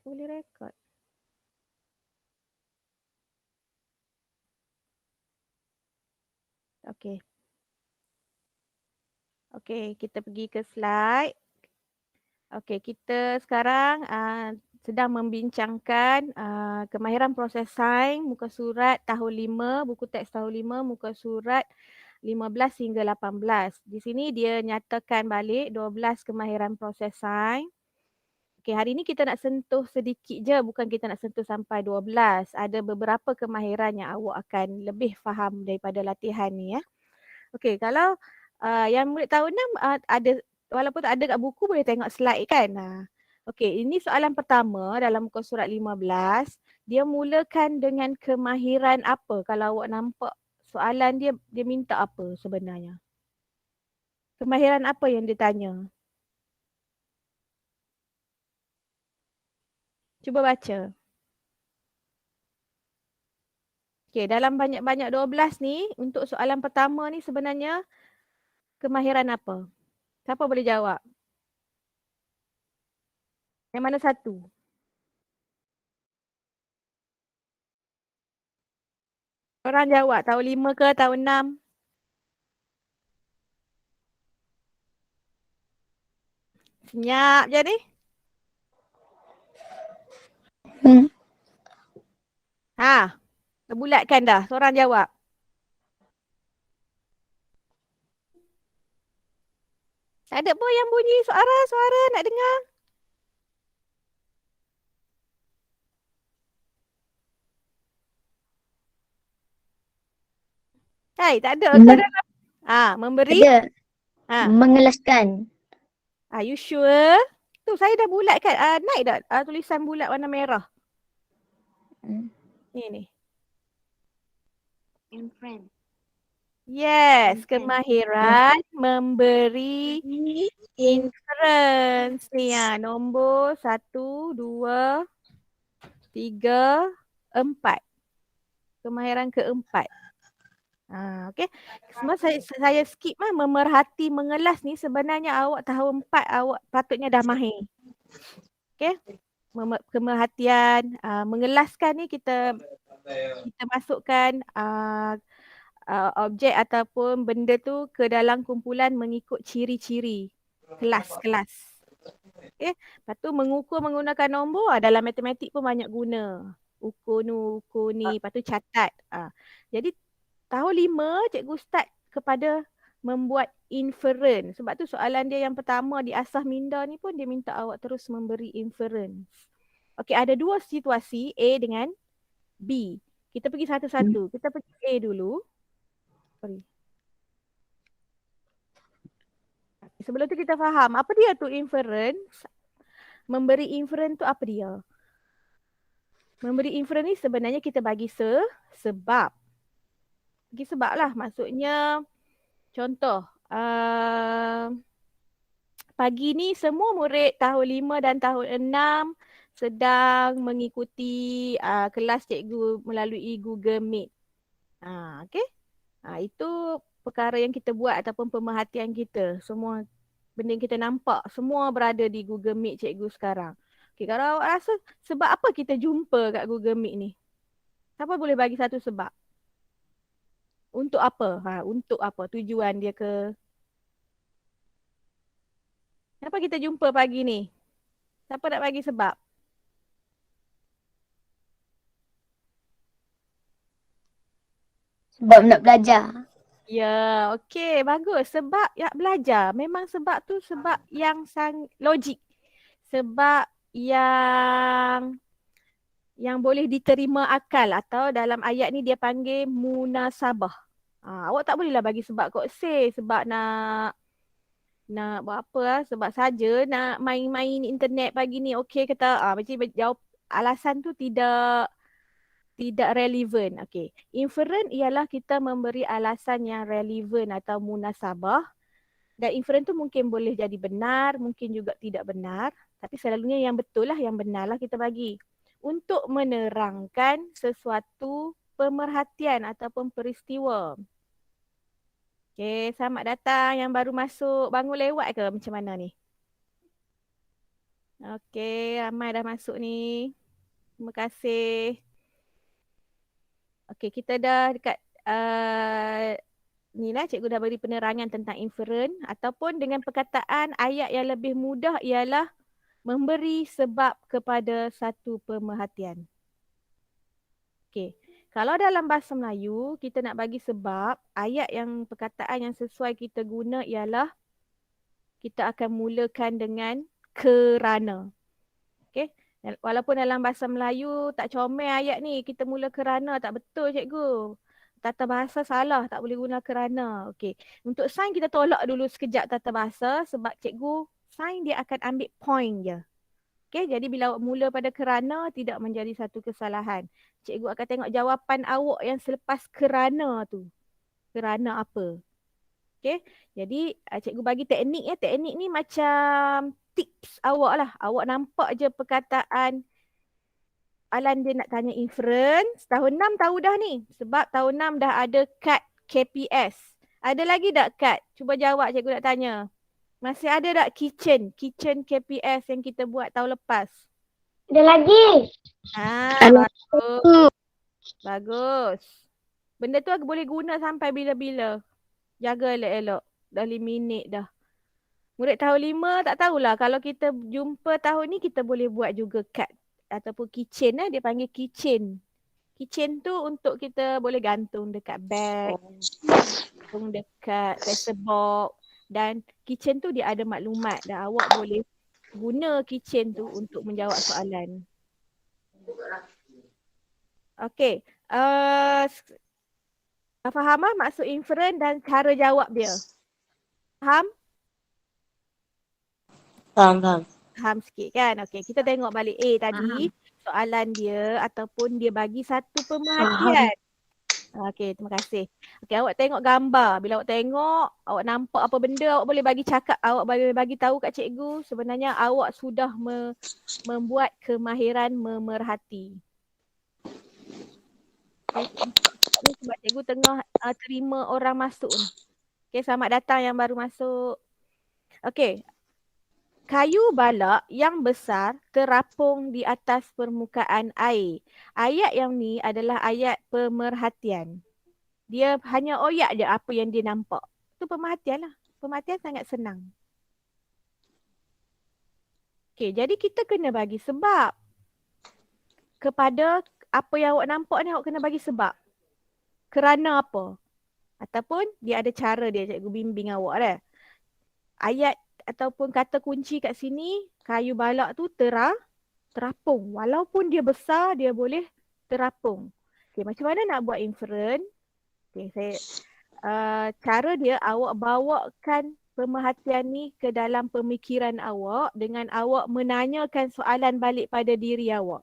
boleh rekod. Okey. Okey, kita pergi ke slide. Okey, kita sekarang sedang membincangkan kemahiran proses sains muka surat tahun 5, buku teks tahun 5, muka surat 15 hingga 18. Di sini dia nyatakan balik 12 kemahiran proses sains. Okey, hari ni kita nak sentuh sedikit je, bukan kita nak sentuh sampai 12. Ada beberapa kemahiran yang awak akan lebih faham daripada latihan ni ya. Okey, kalau yang murid tahun 6 ada, walaupun tak ada kat buku boleh tengok slide kan. Okey, ini soalan pertama dalam muka surat 15. Dia mulakan dengan kemahiran apa? Kalau awak nampak soalan dia minta apa sebenarnya? Kemahiran apa yang dia tanya? Cuba baca. Okey, dalam banyak-banyak 12 ni, untuk soalan pertama ni sebenarnya kemahiran apa? Siapa boleh jawab? Yang mana satu? Orang jawab tahun 5 ke tahun 6? Senyap je ni. Terbulatkan dah. Seorang jawab. Tak ada pun yang bunyi suara-suara nak dengar. Hai, tak ada ke dalam? Memberi? Ada. Ha. Mengelaskan. You sure? Tu saya dah bulatkan. Naik tak tulisan bulat warna merah? Ni. Inference. Yes, kemahiran memberi inference ni nombor 1, 2, 3, 4. Kemahiran keempat. Okey. Semua saya skip memerhati mengelas ni sebenarnya awak tahun 4 awak patutnya dah mahir. Okey. Kemerhatian, mengelaskan ni kita masukkan objek ataupun benda tu ke dalam kumpulan mengikut ciri-ciri kelas-kelas. Okey. Lepas tu mengukur menggunakan nombor dalam matematik pun banyak guna. Ukur ni, lepas tu catat. Jadi tahun 5 cikgu start kepada membuat inference. Sebab tu soalan dia yang pertama di asas minda ni pun dia minta awak terus memberi inference. Okey, ada dua situasi A dengan B. Kita pergi satu-satu. Kita pergi A dulu. Sorry. Sebelum tu kita faham apa dia tu inference. Memberi inference tu apa dia? Memberi inference ni sebenarnya kita bagi sebab. Bagi sebab lah. Maksudnya contoh. Pagi ni semua murid tahun 5 dan tahun 6 sedang mengikuti kelas cikgu melalui Google Meet. Okey. Itu perkara yang kita buat ataupun pemerhatian kita. Semua benda yang kita nampak semua berada di Google Meet cikgu sekarang. Okey, kalau awak rasa sebab apa kita jumpa kat Google Meet ni? Siapa boleh bagi satu sebab? Untuk apa? Untuk apa? Tujuan dia ke? Kenapa kita jumpa pagi ni? Siapa nak bagi sebab? Sebab nak belajar. Ya, okey, bagus. Sebab ya belajar. Memang sebab tu sebab yang logik. Sebab yang boleh diterima akal atau dalam ayat ni dia panggil munasabah. Awak tak bolehlah bagi sebab kok sebab nak buat apa sebab saja nak main-main internet pagi ni okey kata macam jawab alasan tu tidak relevan. Okey. Inference ialah kita memberi alasan yang relevan atau munasabah. Dan inference tu mungkin boleh jadi benar, mungkin juga tidak benar. Tapi selalunya yang betul lah, yang benar lah kita bagi. Untuk menerangkan sesuatu pemerhatian ataupun peristiwa. Okey, selamat datang yang baru masuk. Bangun lewat ke macam mana ni? Okey, ramai dah masuk ni. Terima kasih. Okey, kita dah dekat ni lah, cikgu dah beri penerangan tentang inferen ataupun dengan perkataan ayat yang lebih mudah ialah memberi sebab kepada satu pemerhatian. Okey. Kalau dalam bahasa Melayu kita nak bagi sebab, ayat yang perkataan yang sesuai kita guna ialah kita akan mulakan dengan kerana. Okey. Walaupun dalam bahasa Melayu tak comel ayat ni, kita mula kerana tak betul cikgu. Tata bahasa salah, tak boleh guna kerana. Okey. Untuk sign kita tolak dulu sekejap tata bahasa sebab cikgu sign dia akan ambil point je. Okey, jadi bila awak mula pada kerana tidak menjadi satu kesalahan. Cikgu akan tengok jawapan awak yang selepas kerana tu. Kerana apa? Okey. Jadi cikgu bagi teknik ya. Teknik ni macam tips awak lah. Awak nampak je perkataan Alan dia nak tanya inference. Tahun 6 tahu dah ni. Sebab tahun 6 dah ada kad KPS. Ada lagi tak kad? Cuba jawab cikgu nak tanya. Masih ada tak kitchen? Kitchen KPS yang kita buat tahun lepas? Ada lagi. Bagus. Bagus. Benda tu aku boleh guna sampai bila-bila. Jaga elok-elok. Dah 5 minit dah. Murid tahun 5 tak tahulah. Kalau kita jumpa tahun ni kita boleh buat juga kad. Ataupun kitchen dia panggil kitchen. Kitchen tu untuk kita boleh gantung dekat bag. Gantung dekat pencil box. Dan kitchen tu dia ada maklumat. Dan awak boleh guna kitchen tu untuk menjawab soalan. Okey. Faham maksud inferen dan cara jawab dia? Faham? Faham sikit kan? Okey, kita tengok balik tadi soalan dia ataupun dia bagi satu pemerhatian. Okey, terima kasih. Okey, awak tengok gambar. Bila awak tengok, awak nampak apa benda, awak boleh bagi cakap, awak boleh bagi tahu kat cikgu sebenarnya awak sudah membuat kemahiran memerhati. Okay. Ni sebab cikgu tengah terima orang masuk ni. Okey, selamat datang yang baru masuk. Okey. Kayu balak yang besar terapung di atas permukaan air. Ayat yang ni adalah ayat pemerhatian. Dia hanya oyak je apa yang dia nampak. Itu pemerhatian lah. Pemerhatian sangat senang. Okey, jadi kita kena bagi sebab. Kepada apa yang awak nampak ni awak kena bagi sebab. Kerana apa? Ataupun dia ada cara dia cikgu bimbing awak dah. Ayat ataupun kata kunci kat sini, kayu balak tu terapung. Walaupun dia besar, dia boleh terapung. Okay, macam mana nak buat inferen? Okay, cara dia awak bawakan pemerhatian ni ke dalam pemikiran awak dengan awak menanyakan soalan balik pada diri awak.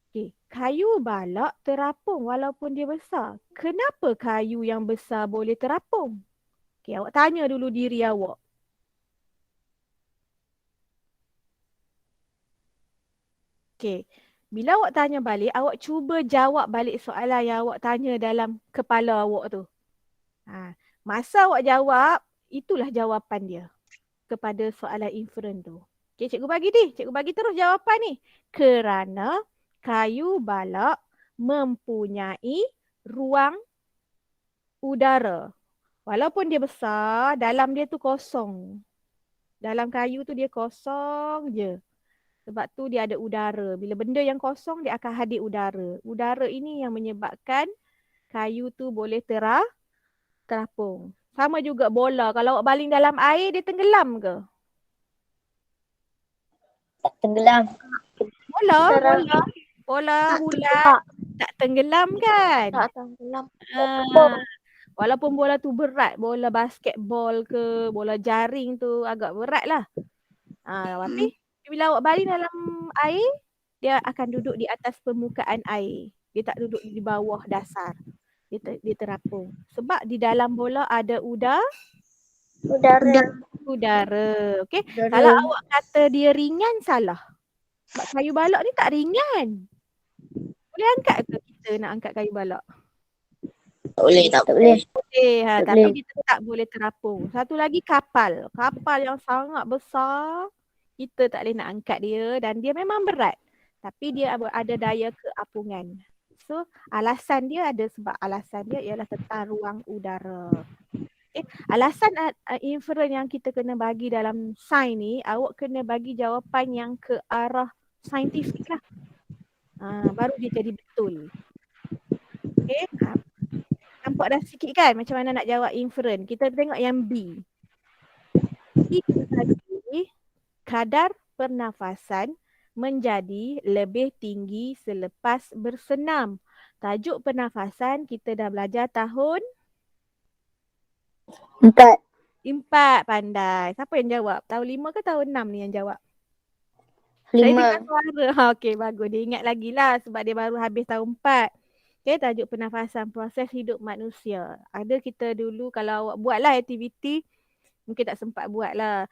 Okay, kayu balak terapung walaupun dia besar. Kenapa kayu yang besar boleh terapung? Okay, awak tanya dulu diri awak. Okay. Bila awak tanya balik, awak cuba jawab balik soalan yang awak tanya dalam kepala awak tu. Masa awak jawab, itulah jawapan dia kepada soalan inferen tu. Okay, cikgu bagi ni. Cikgu bagi terus jawapan ni. Kerana kayu balak mempunyai ruang udara. Walaupun dia besar, dalam dia tu kosong. Dalam kayu tu dia kosong je. Sebab tu dia ada udara. Bila benda yang kosong, dia akan hadir udara. Udara ini yang menyebabkan kayu tu boleh terapung. Sama juga bola. Kalau awak baling dalam air, dia tenggelam ke? Tak tenggelam. Bola bulat. Tak tenggelam kan? Tak tenggelam. Walaupun bola tu berat. Bola basketball ke, bola jaring tu agak berat lah. Tapi bila awak baling dalam air, dia akan duduk di atas permukaan air. Dia tak duduk di bawah dasar. Dia terapung. Sebab di dalam bola ada udara. Okey. Kalau awak kata dia ringan, salah. Sebab kayu balak ni tak ringan. Boleh angkat ke kita nak angkat kayu balak? Tak boleh. Boleh. Tapi dia tetap boleh terapung. Satu lagi kapal. Kapal yang sangat besar. Kita tak boleh nak angkat dia dan dia memang berat. Tapi dia ada daya keapungan. So alasan dia ada sebab alasan dia ialah tentang ruang udara. Okay. Alasan inferen yang kita kena bagi dalam sains ni, awak kena bagi jawapan yang ke arah saintifik lah. Baru dia jadi betul. Okay. Nampak dah sikit kan macam mana nak jawab inferen. Kita tengok yang B. B kata tadi, kadar pernafasan menjadi lebih tinggi selepas bersenam. Tajuk pernafasan kita dah belajar tahun 4. 4, pandai. Siapa yang jawab? Tahun 5 ke tahun 6 ni yang jawab? Saya dengar 5. suara. Okey, bagus. Dia ingat lagi lah sebab dia baru habis tahun 4. Okey, tajuk pernafasan, proses hidup manusia. Ada kita dulu kalau awak buatlah aktiviti, mungkin tak sempat buat lah.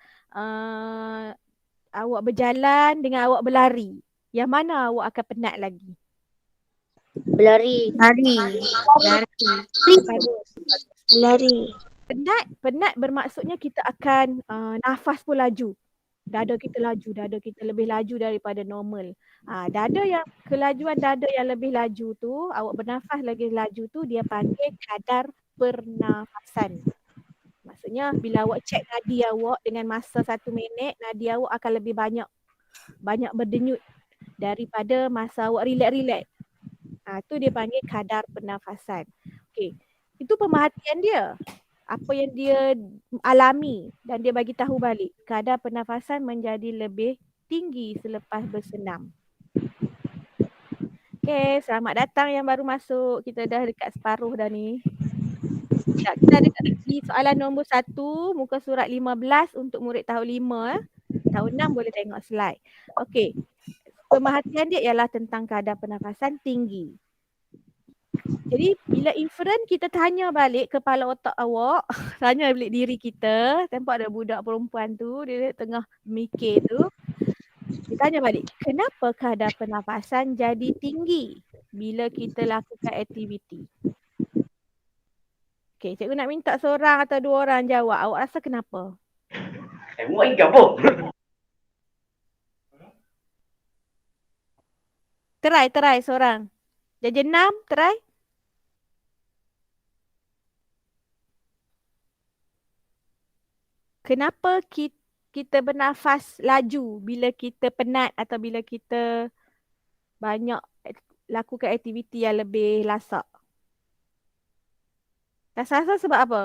Awak berjalan dengan awak berlari. Yang mana awak akan penat lagi? Berlari. Lari. Lari. Penat bermaksudnya kita akan nafas pun laju. Dada kita laju, dada kita lebih laju daripada normal. Kelajuan dada yang lebih laju tu, awak bernafas lagi laju tu, dia panggil kadar pernafasan. Maksudnya bila awak cek nadi awak dengan masa 1 minit, nadi awak akan lebih banyak berdenyut daripada masa awak relax-relax. Tu dia panggil kadar pernafasan. Okey. Itu pemerhatian dia. Apa yang dia alami dan dia bagi tahu balik. Kadar pernafasan menjadi lebih tinggi selepas bersenam. Okey, selamat datang yang baru masuk. Kita dah dekat separuh dah ni. Kita ada di soalan nombor 1, muka surat 15 untuk murid tahun 5. Tahun 6 boleh tengok slide. Okey. Pemerhatian dia ialah tentang kadar pernafasan tinggi. Jadi bila inferen kita tanya balik kepala otak awak, tanya balik diri kita, tempat ada budak perempuan tu, dia tengah mikir tu. Dia tanya balik, kenapa kadar pernafasan jadi tinggi bila kita lakukan aktiviti? Okey, cikgu nak minta seorang atau 2 orang jawab. Awak rasa kenapa? Buat ingat apa? Try seorang. Jaja 6, try. Kenapa kita bernafas laju bila kita penat atau bila kita banyak lakukan aktiviti yang lebih lasak? Rasa sebab apa?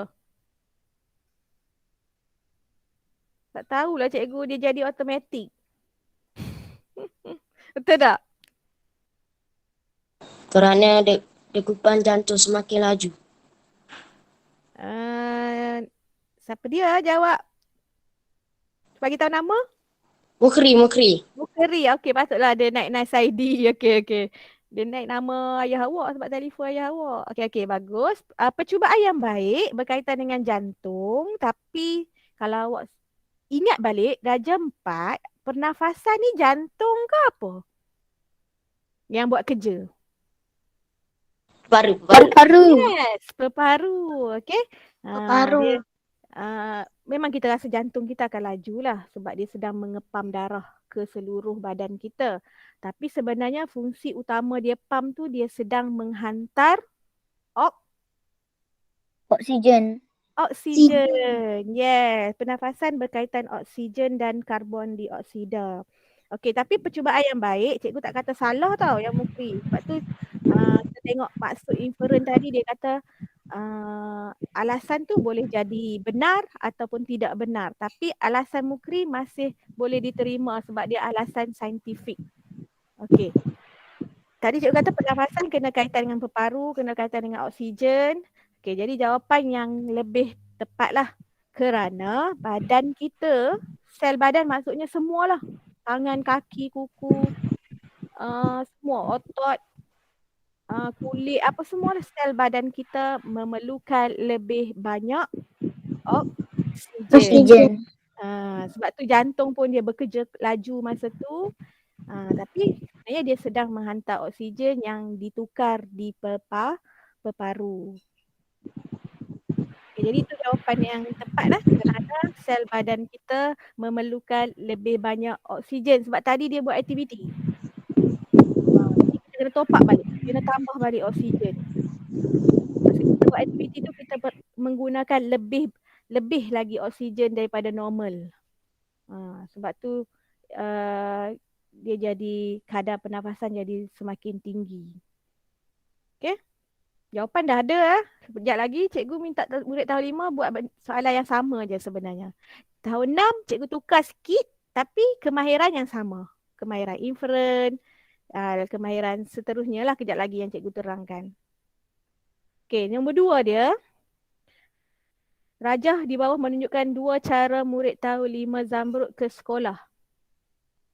Tak tahulah cikgu, dia jadi automatik. Betul tak? Kerana degupan jantung semakin laju. Siapa dia jawab? Bagi tahu nama? Mukri. Mukri. Okey, patutlah dia naik nice ID. Okey. Dia naik nama ayah awak sebab telefon ayah awak. Okey, bagus. Percubaan yang baik berkaitan dengan jantung. Tapi kalau awak ingat balik, darjah 4, pernafasan ni jantung ke apa? Yang buat kerja. Paru. Yes, peparu. Okey. Paru. Memang kita rasa jantung kita akan laju lah sebab dia sedang mengepam darah ke seluruh badan kita. Tapi sebenarnya fungsi utama dia pam tu dia sedang menghantar Oksigen. Yes, pernafasan berkaitan oksigen dan karbon dioksida. Okey, tapi percubaan yang baik, cikgu tak kata salah tau yang Mukri. Sebab tu kita tengok maksud inferen tadi dia kata alasan tu boleh jadi benar ataupun tidak benar. Tapi alasan Mukri masih boleh diterima sebab dia alasan saintifik. Okey. Tadi cikgu kata pernafasan kena kaitan dengan peparu, kena kaitan dengan oksigen. Okey, jadi jawapan yang lebih tepat lah. Kerana badan kita, sel badan maksudnya semualah. Tangan, kaki, kuku, semua otot, kulit, apa semua sel badan kita memerlukan lebih banyak oksigen. Sebab tu jantung pun dia bekerja laju masa tu. Tapi sebenarnya dia sedang menghantar oksigen yang ditukar di peparu. Jadi itu jawapan yang tepat lah, kerana sel badan kita memerlukan lebih banyak oksigen sebab tadi dia buat aktiviti. Jadi kita kena top up balik, kena tambah balik oksigen. Masa kita buat aktiviti tu kita menggunakan lebih lagi oksigen daripada normal. Sebab tu dia jadi kadar pernafasan jadi semakin tinggi. Okay? Jawapan dah ada lah. Sekejap lagi cikgu minta murid tahun 5 buat soalan yang sama je sebenarnya. Tahun 6 cikgu tukar sikit tapi kemahiran yang sama. Kemahiran inferen, kemahiran seterusnya lah kejap lagi yang cikgu terangkan. Okey, nombor 2 dia. Rajah di bawah menunjukkan 2 cara murid tahun 5 Zamrud ke sekolah.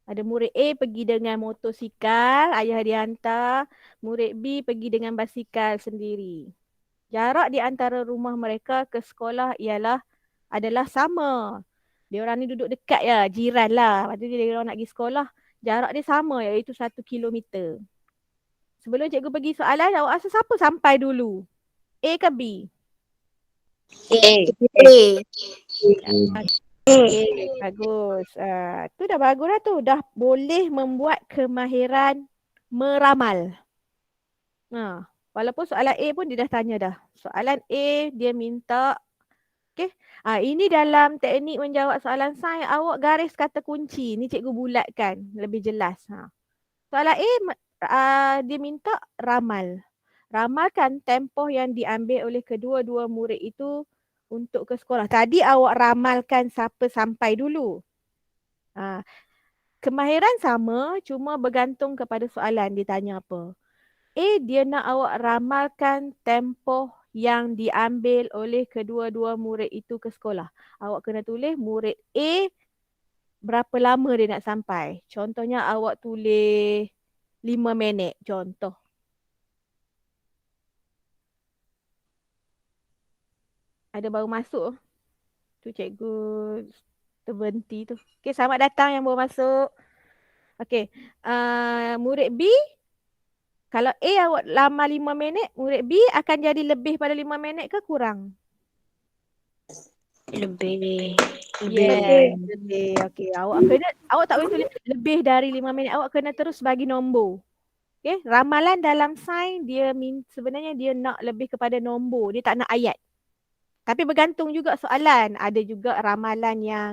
Ada murid A pergi dengan motosikal, ayah dia hantar. Murid B pergi dengan basikal sendiri. Jarak di antara rumah mereka ke sekolah adalah sama. Dia orang ni duduk dekat ya, jiran lah. Lepas tu dia orang nak pergi sekolah, jarak dia sama iaitu 1 kilometer. Sebelum cikgu pergi soalan, awak rasa siapa sampai dulu? A ke B? A. Okay, bagus. Tu dah bagus lah tu. Dah boleh membuat kemahiran meramal. Walaupun soalan A pun dia dah tanya dah. Soalan A dia minta, okay. Ini dalam teknik menjawab soalan sains, awak garis kata kunci. Ni cikgu bulatkan lebih jelas. Soalan A dia minta ramal. Ramalkan tempoh yang diambil oleh kedua-dua murid itu untuk ke sekolah. Tadi awak ramalkan siapa sampai dulu. Kemahiran sama, cuma bergantung kepada soalan dia tanya apa. A, dia nak awak ramalkan tempoh yang diambil oleh kedua-dua murid itu ke sekolah. Awak kena tulis murid A berapa lama dia nak sampai. Contohnya awak tulis 5 minit. Contoh. Ada baru masuk. Tu cikgu terberhenti tu. Okay, selamat datang yang baru masuk. Okay, murid B, kalau A awak lama 5 minit, murid B akan jadi lebih pada 5 minit ke kurang? Lebih. Yes, lebih. Okay, awak tak boleh tulis lebih dari 5 minit. Awak kena terus bagi nombor. Okay, ramalan dalam sains sebenarnya dia nak lebih kepada nombor. Dia tak nak ayat. Tapi bergantung juga soalan. Ada juga ramalan yang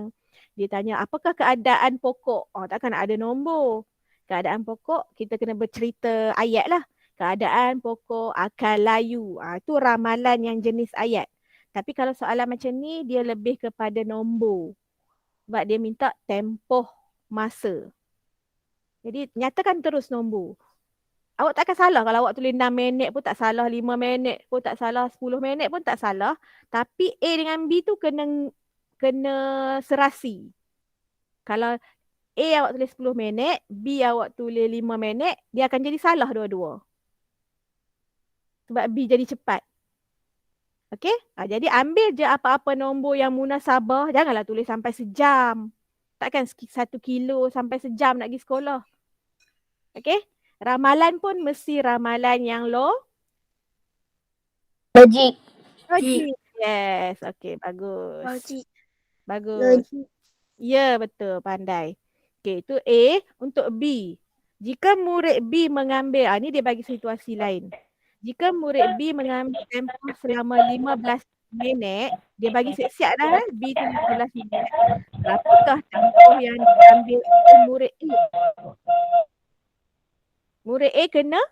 dia tanya apakah keadaan pokok. Takkan ada nombor. Keadaan pokok kita kena bercerita ayat lah. Keadaan pokok akan layu. Itu ramalan yang jenis ayat. Tapi kalau soalan macam ni dia lebih kepada nombor. Sebab dia minta tempoh masa. Jadi nyatakan terus nombor. Awak takkan salah kalau awak tulis 6 minit pun tak salah, 5 minit pun tak salah, 10 minit pun tak salah. Tapi A dengan B tu kena serasi. Kalau A awak tulis 10 minit, B awak tulis 5 minit, dia akan jadi salah dua-dua. Sebab B jadi cepat. Okey? Jadi ambil je apa-apa nombor yang munasabah, janganlah tulis sampai sejam. Takkan 1 kilo sampai sejam nak pergi sekolah. Okey? Ramalan pun mesti ramalan yang Logik. Yes, okey, bagus. Logik. Bagus. Ya, betul, pandai. Okey, itu A. Untuk B, jika murid B mengambil, ni dia bagi situasi lain. Jika murid B mengambil tempoh selama 15 minit, dia bagi siap-siap dah, B tu 15 minit. Berapakah tempoh yang diambil oleh murid A? Murid A kena,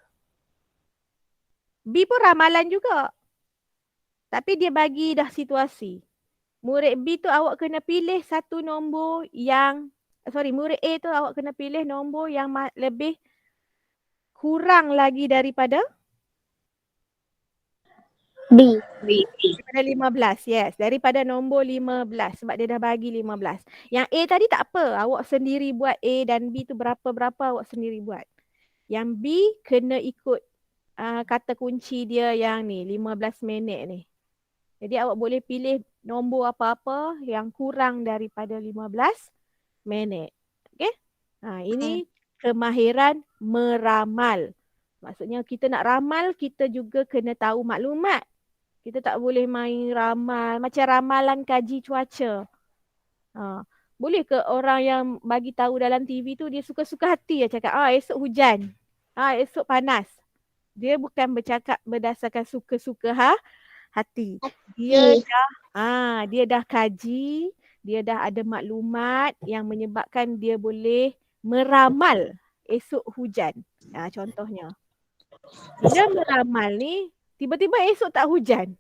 B pun ramalan juga. Tapi dia bagi dah situasi. Murid B tu awak kena pilih satu nombor yang, murid A tu awak kena pilih nombor yang lebih kurang lagi daripada B. daripada 15, yes. Daripada nombor 15 sebab dia dah bagi 15. Yang A tadi tak apa, awak sendiri buat A dan B tu berapa-berapa awak sendiri buat. Yang B kena ikut kata kunci dia yang ni, 15 minit ni. Jadi awak boleh pilih nombor apa-apa yang kurang daripada 15 minit. Okey? Ini kemahiran meramal. Maksudnya kita nak ramal, kita juga kena tahu maklumat. Kita tak boleh main ramal. Macam ramalan kaji cuaca. Boleh ke orang yang bagi tahu dalam TV tu dia suka-suka hati ya cakap, esok hujan. Esok panas. Dia bukan bercakap berdasarkan suka-suka hati. Dia dia dah kaji, dia dah ada maklumat yang menyebabkan dia boleh meramal esok hujan. Contohnya. Bila meramal ni, tiba-tiba esok tak hujan.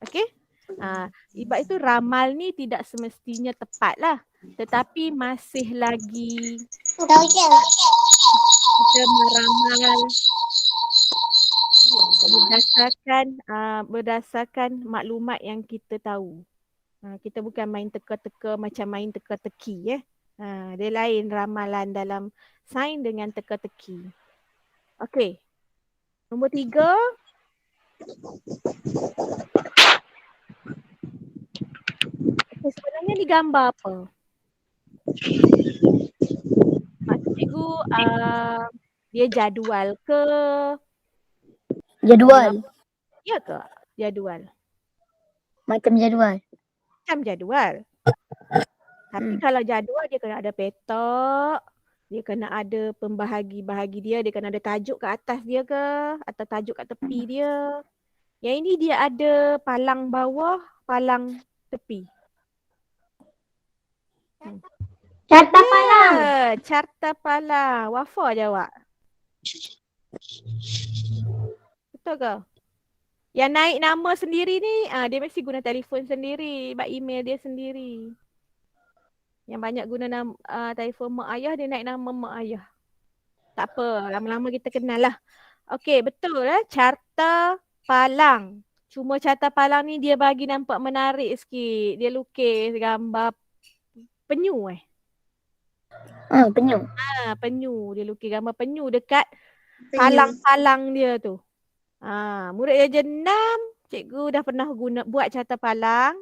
Okey? Sebab itu ramal ni tidak semestinya tepat lah. Tetapi masih lagi kita meramal berdasarkan maklumat yang kita tahu. Kita bukan main teka-teka macam main teka-teki. Dia lain ramalan dalam sains dengan teka-teki. Okey. Nombor 3. Sebenarnya ni gambar apa? Maksud cikgu dia jadual ke? Jadual. Ya ke? Jadual. Macam jadual. Macam jadual. Tapi kalau jadual dia kena ada petak, dia kena ada pembahagi-bahagi dia kena ada tajuk kat atas dia ke atau tajuk kat tepi dia. Yang ini dia ada palang bawah, palang tepi. Carta palang. Carta palang. Wafa jawab. Betul ke? Yang naik nama sendiri ni, dia mesti guna telefon sendiri, email dia sendiri. Yang banyak guna telefon mak ayah, dia naik nama mak ayah. Tak apa, lama-lama kita kenal lah. Okey, betul carta palang. Cuma carta palang ni dia bagi nampak menarik sikit. Dia lukis gambar penyu Penyu. Penyu. Dia lukis gambar penyu dekat palang-palang dia tu. Murid darjah 6, cikgu dah pernah buat carta palang.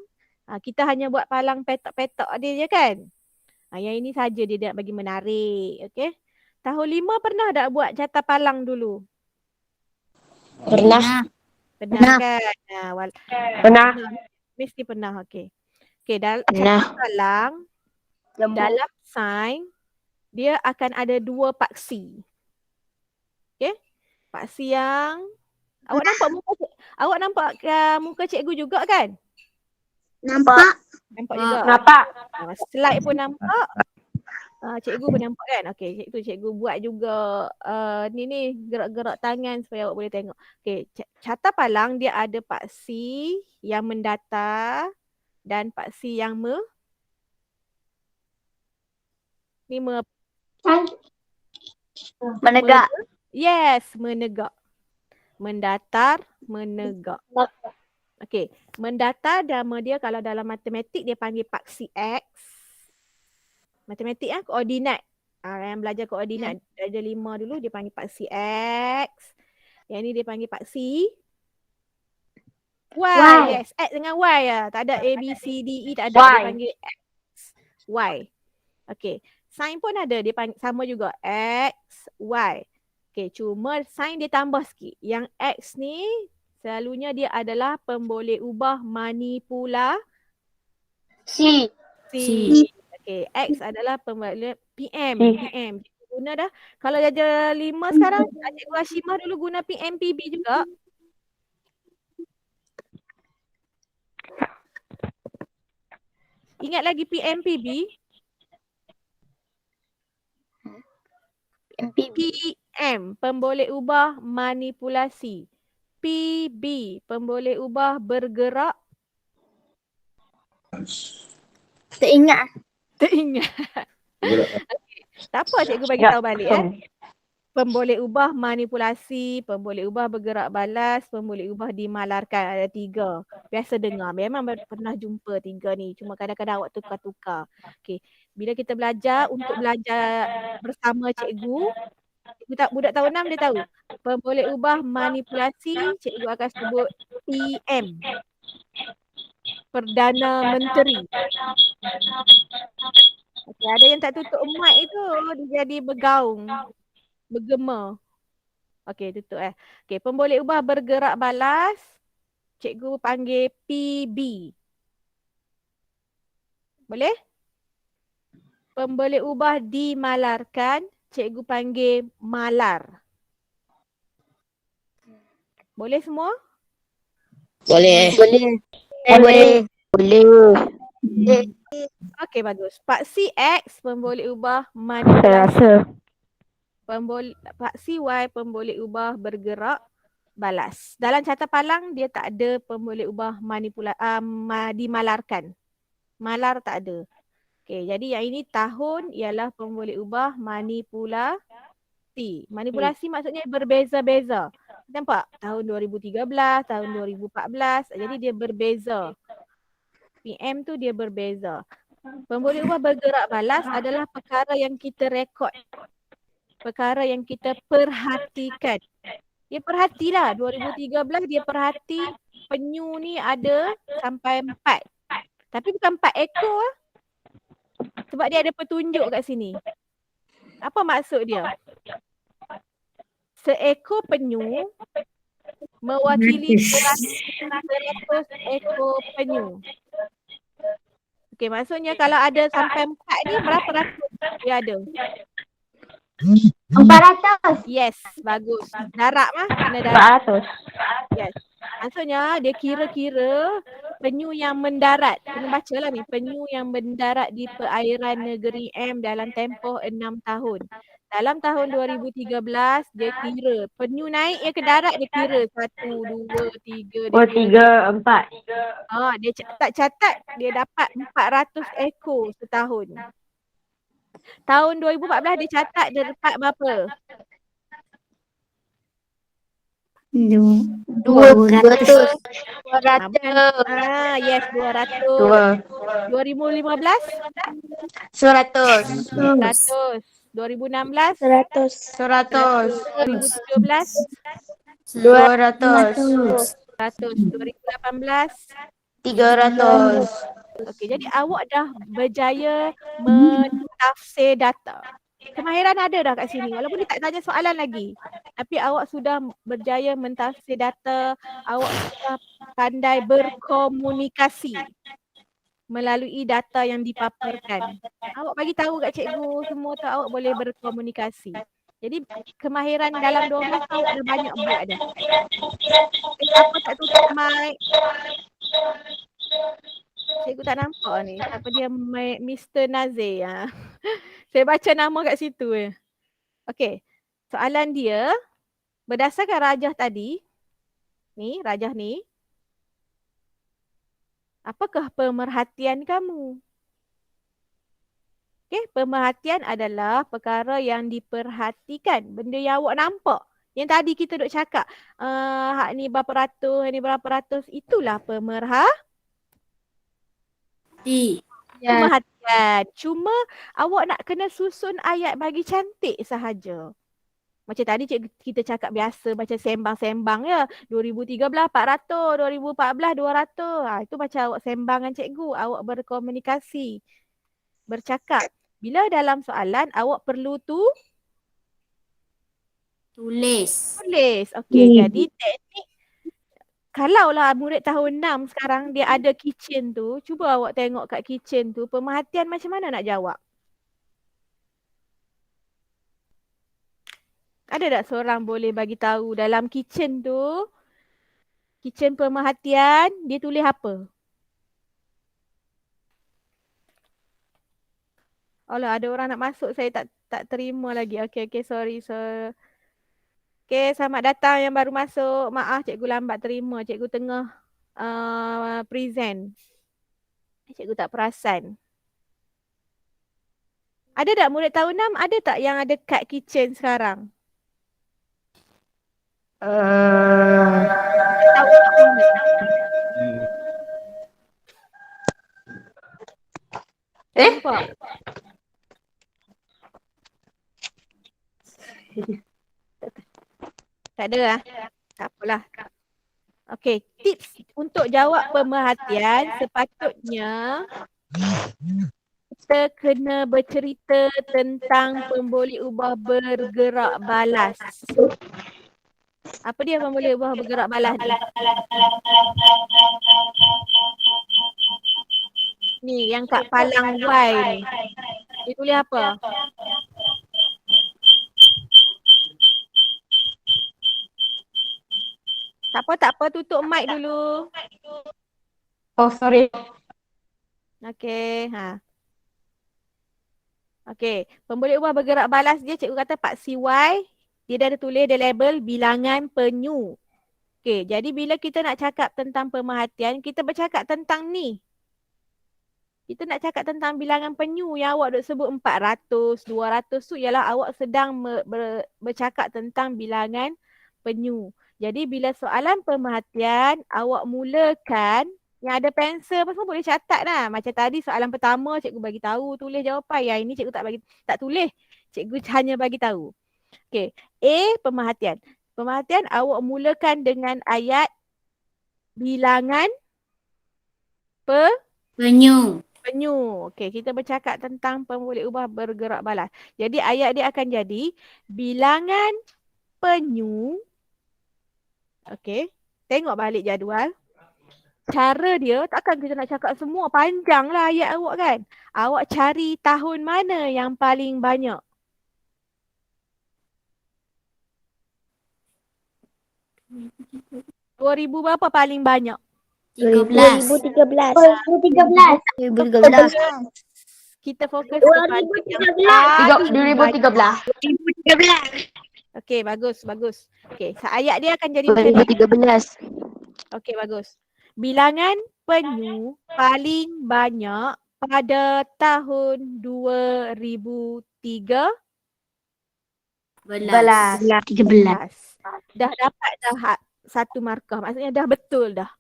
Kita hanya buat palang petak-petak dia je kan. Yang ini saja dia nak bagi menarik. Okey. Tahun 5 pernah tak buat carta palang dulu? Pernah. Pernah kan? Pernah. Mesti pernah. Okey. Dalam carta palang, dalam sains, dia akan ada 2 paksi. Okey? Paksi yang awak nampak muka cikgu juga kan? Nampak juga. Nampak. Slide pun nampak. Cikgu pun nampak kan? Okey, cikgu buat juga ni gerak-gerak tangan supaya awak boleh tengok. Okey, carta palang dia ada paksi yang mendatar dan paksi yang menegak. Yes, menegak. Mendatar, menegak. Okey, mendatar nama dia kalau dalam matematik dia panggil paksi X. Matematik koordinat. Yang belajar koordinat darjah 5 dulu dia panggil paksi X. Yang ni dia panggil paksi Y. Yes, X dengan Y lah. Tak ada A, B, C, D, E tak ada. Dia panggil X, Y. Okey, sains pun ada. Dia panggil sama juga X, Y. Okey, cuma sains dia tambah sikit. Yang X ni selalunya dia adalah pemboleh ubah manipulasi. Okey, X adalah pemboleh PM. Cikgu guna dah. Kalau darjah 5 sekarang, Cikgu Hashimah dulu guna PMPB juga. Ingat lagi PMPB? PM, pemboleh ubah manipulasi. PB, pemboleh ubah bergerak. Teringat. Okay. Tak apa, cikgu bagi tahu balik Pemboleh ubah manipulasi, pemboleh ubah bergerak balas, pemboleh ubah dimalarkan. Ada 3. Biasa dengar. Memang pernah jumpa 3 ni. Cuma kadang-kadang awak tukar-tukar. Okey. Bila kita belajar, untuk belajar bersama cikgu, budak tahun 6 dia tahu. Pemboleh ubah manipulasi, cikgu akan sebut PM. Perdana Menteri. Okay, ada yang tak tutup mic itu, dia jadi bergaung. Bergema. Okey, tutup Okey, pemboleh ubah bergerak balas. cikgu panggil PB. Boleh? Pemboleh ubah dimalarkan, cikgu panggil malar. Boleh semua? Boleh. Boleh. Boleh. Okey, bagus. Paksi X pemboleh ubah manipulasi. Paksi Y pemboleh ubah bergerak balas. Dalam carta palang dia tak ada pemboleh ubah dimalarkan. Malar tak ada. Okey, jadi yang ini tahun ialah pemboleh ubah manipulasi. Manipulasi maksudnya berbeza-beza. Nampak? Tahun 2013, tahun 2014. Jadi dia berbeza. PM tu dia berbeza. Pemboleh ubah bergerak balas adalah perkara yang kita rekod. Perkara yang kita perhatikan. Dia perhatilah 2013 dia perhati penyu ni ada sampai 4. Tapi bukan 4 ekor lah. Sebab dia ada petunjuk kat sini. Apa maksud dia? Seekor penyu mewakili 100 ekor penyu. Okey, maksudnya kalau ada sampai 4 ni berapa ratus dia ada? 400. Yes, bagus. Darab mah, kena darab. 400. Yes. Maksudnya dia kira-kira penyu yang mendarat. Kena baca lah ni. Penyu yang mendarat di perairan negeri M dalam tempoh 6 tahun. Dalam tahun 2013 dia kira. Penyu naik dia ke darat dia kira. 1, 2, 3. Oh, 3, 4. Dia tak catat dia dapat 400 ekor setahun. Tahun 2014 dia catat dia dapat berapa? 200. 200. 200. Yes, 200. 2015? 100. 100. 2016? 100. 2017? 200. 100. 2018? 300. Okey, jadi awak dah berjaya mentafsir data. Kemahiran ada dah kat sini. Walaupun dia tak tanya soalan lagi. Tapi awak sudah berjaya mentafsir data. Awak sudah pandai berkomunikasi melalui data yang dipaparkan. Awak bagi tahu kat cikgu semua tu awak boleh berkomunikasi. Jadi kemahiran dalam 2 masa awak dah banyak buat dah. Siapa tak tutup mic? Cikgu tak nampak ni. Siapa dia Mr. Nazir. Saya baca nama kat situ je. Okey. Soalan dia, berdasarkan rajah tadi, ni rajah ni, apakah pemerhatian kamu? Okey, pemerhatian adalah perkara yang diperhatikan. Benda yang awak nampak. Yang tadi kita duk cakap, hak ni berapa ratus, hak ni berapa ratus. Itulah pemerhatian. Cuma awak nak kena susun ayat bagi cantik sahaja. Macam tadi kita cakap biasa macam sembang-sembang ya. 2013 400, 2014 200. Itu macam awak sembang dengan cikgu, awak berkomunikasi, bercakap. Bila dalam soalan awak perlu tulis. Okey, jadi teknik kalaulah murid tahun 6 sekarang dia ada kitchen tu, cuba awak tengok kat kitchen tu, pemerhatian macam mana nak jawab? Ada tak seorang boleh bagi tahu dalam kitchen tu, kitchen pemerhatian, dia tulis apa? Alah, ada orang nak masuk, saya tak terima lagi. Okey, sorry. Okey, selamat datang yang baru masuk. Maaf cikgu lambat terima. Cikgu tengah present. Cikgu tak perasan. Ada tak murid tahun 6? Ada tak yang ada kat kitchen sekarang? Tahu tak mana? Nampak? Tak ada lah. Tak apalah. Okey, tips untuk jawab pemerhatian sepatutnya kita kena bercerita tentang pemboleh ubah bergerak balas. Apa dia pembalik ubah bergerak balas ni? Ni yang kat palang Y ni. Dia tulis apa? Tak apa, tutup mic dulu. Oh, sorry. Okey, ha. Okey, pembalik ubah bergerak balas dia cikgu kata Pak CY, dia dah ada tulis dia label bilangan penyu. Okey, jadi bila kita nak cakap tentang pemerhatian, kita bercakap tentang ni. Kita nak cakap tentang bilangan penyu yang awak duk sebut 400, 200 tu ialah awak sedang bercakap tentang bilangan penyu. Jadi bila soalan pemerhatian, awak mulakan yang ada pensel apa semua boleh catat lah. Macam tadi soalan pertama cikgu bagi tahu, tulis jawapan. Yang ini cikgu tak tulis. Cikgu hanya bagi tahu. Okey, A pemerhatian. Pemerhatian awak mulakan dengan ayat bilangan Penyu. penyu. Okey, kita bercakap tentang pembalik ubah bergerak balas. Jadi ayat dia akan jadi bilangan penyu. Okey, tengok balik jadual. Cara dia takkan kita nak cakap semua, panjang lah ayat awak kan. Awak cari tahun mana yang paling banyak. Ribu berapa paling banyak? 13. 2013. 2013. Kita fokus kepada yang paling banyak. 2013. Okey, bagus. Okey, ayat dia akan jadi macam ni. 2013. Okey, bagus. Bilangan penyu paling banyak pada tahun 2013. 13. Dah dapat dah satu markah. Maksudnya dah betul dah.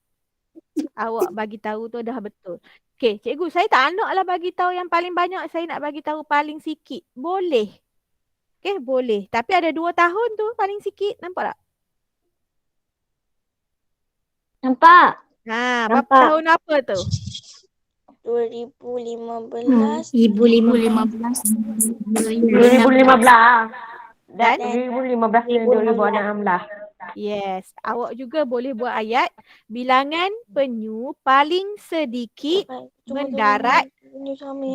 Awak bagi tahu tu dah betul. Okey, cikgu saya tak naklah bagi tahu yang paling banyak, saya nak bagi tahu paling sikit. Boleh. Okey, boleh. Tapi ada 2 tahun tu paling sikit. Nampak tak? Nampak? Ha, berapa Nampak. tahun apa tu? 2015. 2015. 2015. Dan? 2015 dan 2016. Yes. Awak juga boleh buat ayat bilangan penyu paling sedikit mendarat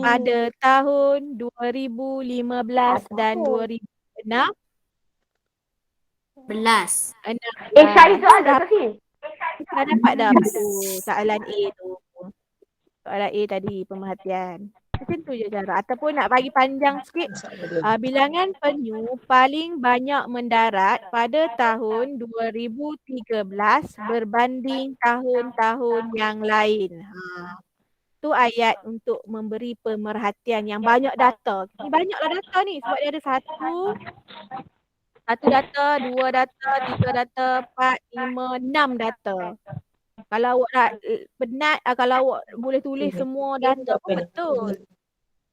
pada tahun 2015 dan 2016. 11. Cari soalan tak sih? Dah dapat dah tu soalan A tu. Soalan A tadi pemerhatian. Macam tu je cara. Ataupun nak bagi panjang sikit, bilangan penyu paling banyak mendarat pada tahun 2013 berbanding tahun-tahun yang lain. Tu ayat untuk memberi pemerhatian yang banyak data. Ni banyaklah data ni sebab dia ada satu data, 2 data, 3 data, 4, 5, 6 data. Kalau awak nak penat, kalau awak boleh tulis semua data pun betul.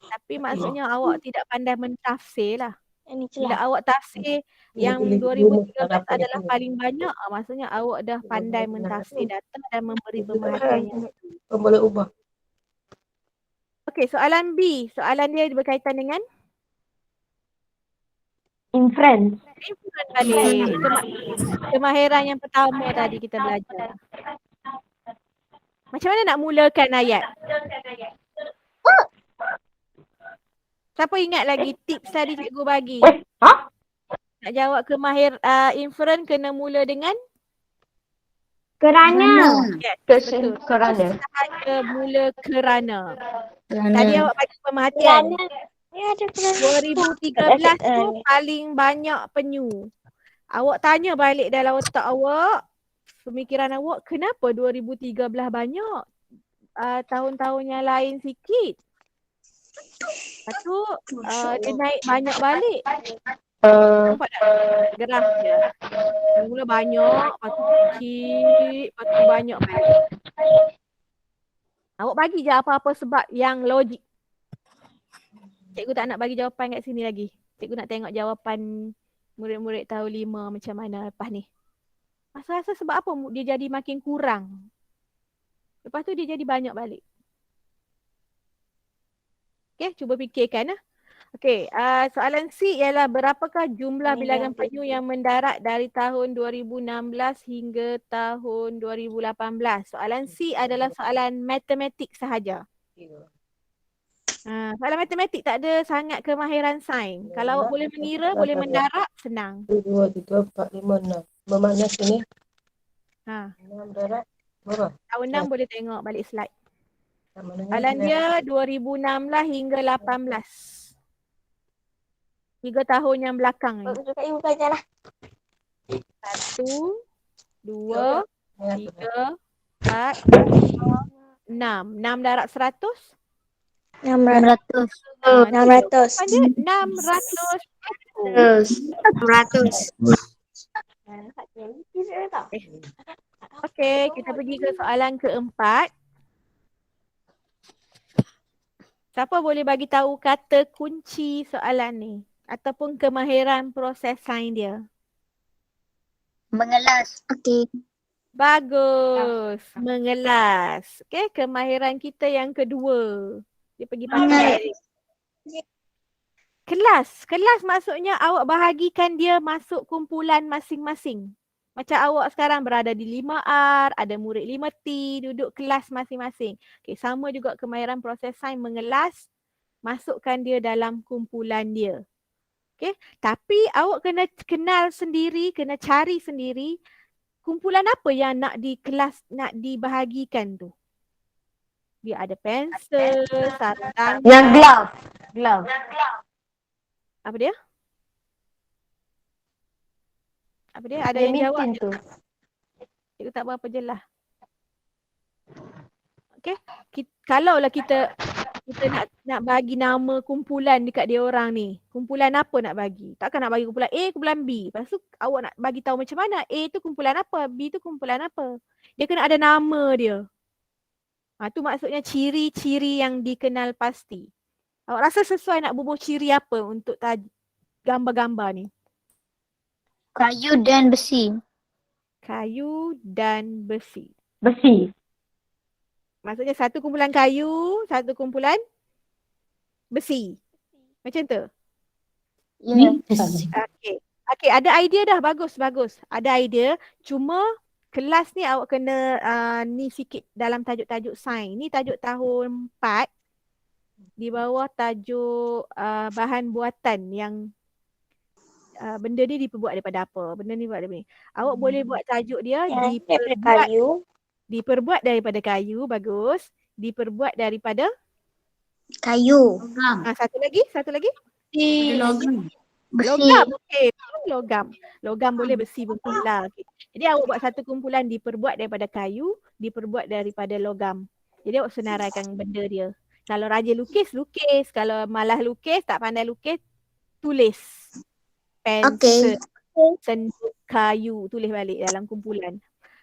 Tapi maksudnya awak tidak pandai mentafsir lah. Bila awak tafsir yang 2013 adalah paling banyak, maksudnya awak dah pandai mentafsir data dan memberi pemerhatian yang Boleh ubah. Okey, soalan B. Soalan dia berkaitan dengan Inference. inference balik. Itu kemahiran yang pertama tadi kita belajar. Macam mana nak mulakan ayat? Siapa ingat lagi tips tadi cikgu bagi? Nak jawab inference kena mula dengan? Kerana. Yes, betul. Kerana. Sahaja mula kerana. Tadi awak bagi pemerhatian. 2013 tu paling banyak penyu. Awak tanya balik dalam otak awak, pemikiran awak, kenapa 2013 banyak? Tahun-tahun yang lain sikit. Lepas tu dia naik banyak balik. Nampak tak? Graf dia. Mula banyak, lepas tu sikit, lepas tu banyak balik. Awak bagi je apa-apa sebab yang logik. Cikgu tak nak bagi jawapan kat sini lagi. Cikgu nak tengok jawapan murid-murid tahun 5 macam mana lepas ni. Rasa-rasa sebab apa dia jadi makin kurang. Lepas tu dia jadi banyak balik. Okay, cuba fikirkan lah. Okey, soalan C ialah berapakah jumlah bilangan penyu yang mendarat dari tahun 2016 hingga tahun 2018? Soalan C adalah soalan matematik sahaja. Soalan matematik tak ada sangat kemahiran sains. Kalau awak boleh mengira, boleh mendarab, senang. 1, 2, 3, 4, 5, 6. Bermakna sini Ha, 6 darat berapa? tahun 6 boleh tengok balik slide. Sama dengan Soalan dia 2016 hingga 18. 3 tahun yang belakang ni. Tunjuk kat ibu saja lah. 1, 2, 3, 4, 5, 6. 6 darab 100. 600. Ah, 600. Jawapan dia 600 ekor. 600. Okey, kita pergi ke soalan keempat. Siapa boleh bagi tahu kata kunci soalan ni ataupun kemahiran proses sains dia? Mengelas. Okey. Bagus. Mengelas. Okey, kemahiran kita yang kedua. Dia pergi pakai. Kelas. Kelas maksudnya awak bahagikan dia masuk kumpulan masing-masing. Macam awak sekarang berada di 5R, ada murid 5T, duduk kelas masing-masing. Okay, sama juga kemahiran proses sains mengelas, masukkan dia dalam kumpulan dia. Okay, tapi awak kena kenal sendiri, kena cari sendiri kumpulan apa yang nak di kelas, nak dibahagikan tu. Dia ada pensel, sarung tangan. Yang glove. Apa dia? Apa dia? Ada yang jawab. tu. Cikgu tak berapa jelas. Okay. Kalaulah kita nak bagi nama kumpulan dekat dia orang ni. Kumpulan apa nak bagi? Takkan nak bagi kumpulan A, kumpulan B. Lepas tu awak nak bagi tahu macam mana A tu kumpulan apa, B tu kumpulan apa. Dia kena ada nama dia. Tu maksudnya ciri-ciri yang dikenal pasti. Awak rasa sesuai nak bubuh ciri apa untuk gambar-gambar ni? Kayu dan besi. Kayu dan besi. Besi. Maksudnya satu kumpulan kayu, satu kumpulan besi. Macam tu? Ya. Okey, ada idea dah. Bagus. Ada idea. Cuma kelas ni awak kena ni sikit dalam tajuk-tajuk sains. Ni tajuk tahun 4. Di bawah tajuk bahan buatan yang benda ni diperbuat daripada apa? Benda ni buat daripada ni. Awak boleh buat tajuk dia diperbuat daripada kayu. Bagus. Diperbuat daripada Kayu. satu lagi. Logam. Besi. Logam. Okey, logam boleh, besi pun pula. Okay. Jadi awak buat satu kumpulan diperbuat daripada kayu, diperbuat daripada logam. Jadi awak senaraikan benda dia. Kalau rajin lukis. Kalau malas lukis, tak pandai lukis, tulis. Pensel, senduk kayu, tulis balik dalam kumpulan.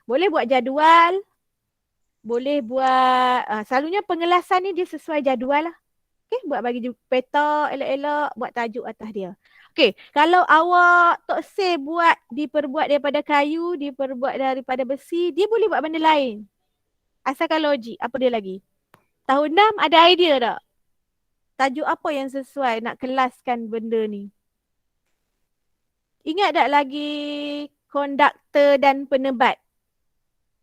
Boleh buat jadual, boleh buat, selalunya pengelasan ni dia sesuai jadual lah. Okay, buat bagi peta elok-elok, buat tajuk atas dia. Okay, kalau awak Tok Seh buat diperbuat daripada kayu, diperbuat daripada besi, dia boleh buat benda lain. Asalkan logik, apa dia lagi? Tahun 6 ada idea tak? Tajuk apa yang sesuai nak kelaskan benda ni? Ingat tak lagi konduktor dan penebat?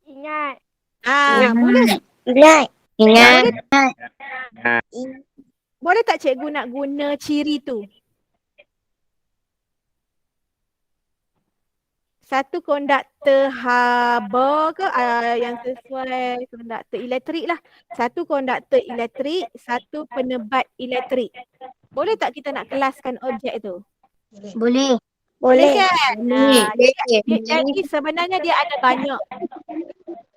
Ingat. Boleh. Ingat. Boleh tak cikgu nak guna ciri tu? Satu konduktor haba ke yang sesuai konduktor elektrik lah. Satu konduktor elektrik, satu penebat elektrik. Boleh tak kita nak kelaskan objek tu? Boleh. Boleh kan? Boleh. Jadi sebenarnya dia ada banyak.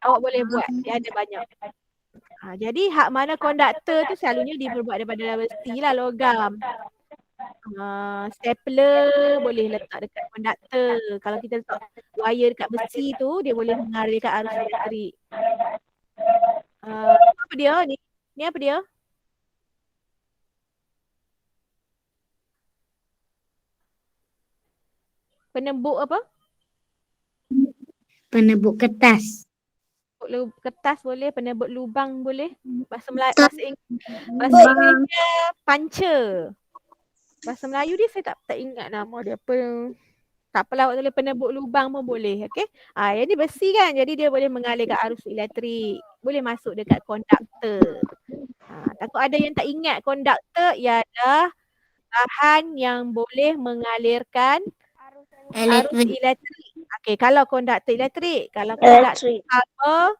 Awak boleh buat, dia ada banyak. Jadi hak mana konduktor tu selalunya diperbuat daripada besi lah, logam. Stapler boleh letak dekat konduktor. Kalau kita letak wire dekat besi tu, dia boleh mengalirkan arus elektrik. Apa dia ni? Ni apa dia? Penembuk apa? Penebuk kertas. Kertas boleh, penebuk lubang boleh. Bahasa Inggerisnya puncher. Bahasa Melayu dia saya tak ingat nama dia apa. Tak apalah awak tulis penebuk lubang pun boleh. Okey. Yang ni besi kan. Jadi dia boleh mengalirkan arus elektrik. Boleh masuk dekat konduktor. Takut ada yang tak ingat konduktor ialah bahan yang boleh mengalirkan arus Elektrik. elektrik. Okey, kalau konduktor elektrik, kalau konduktor Elektrik. haba,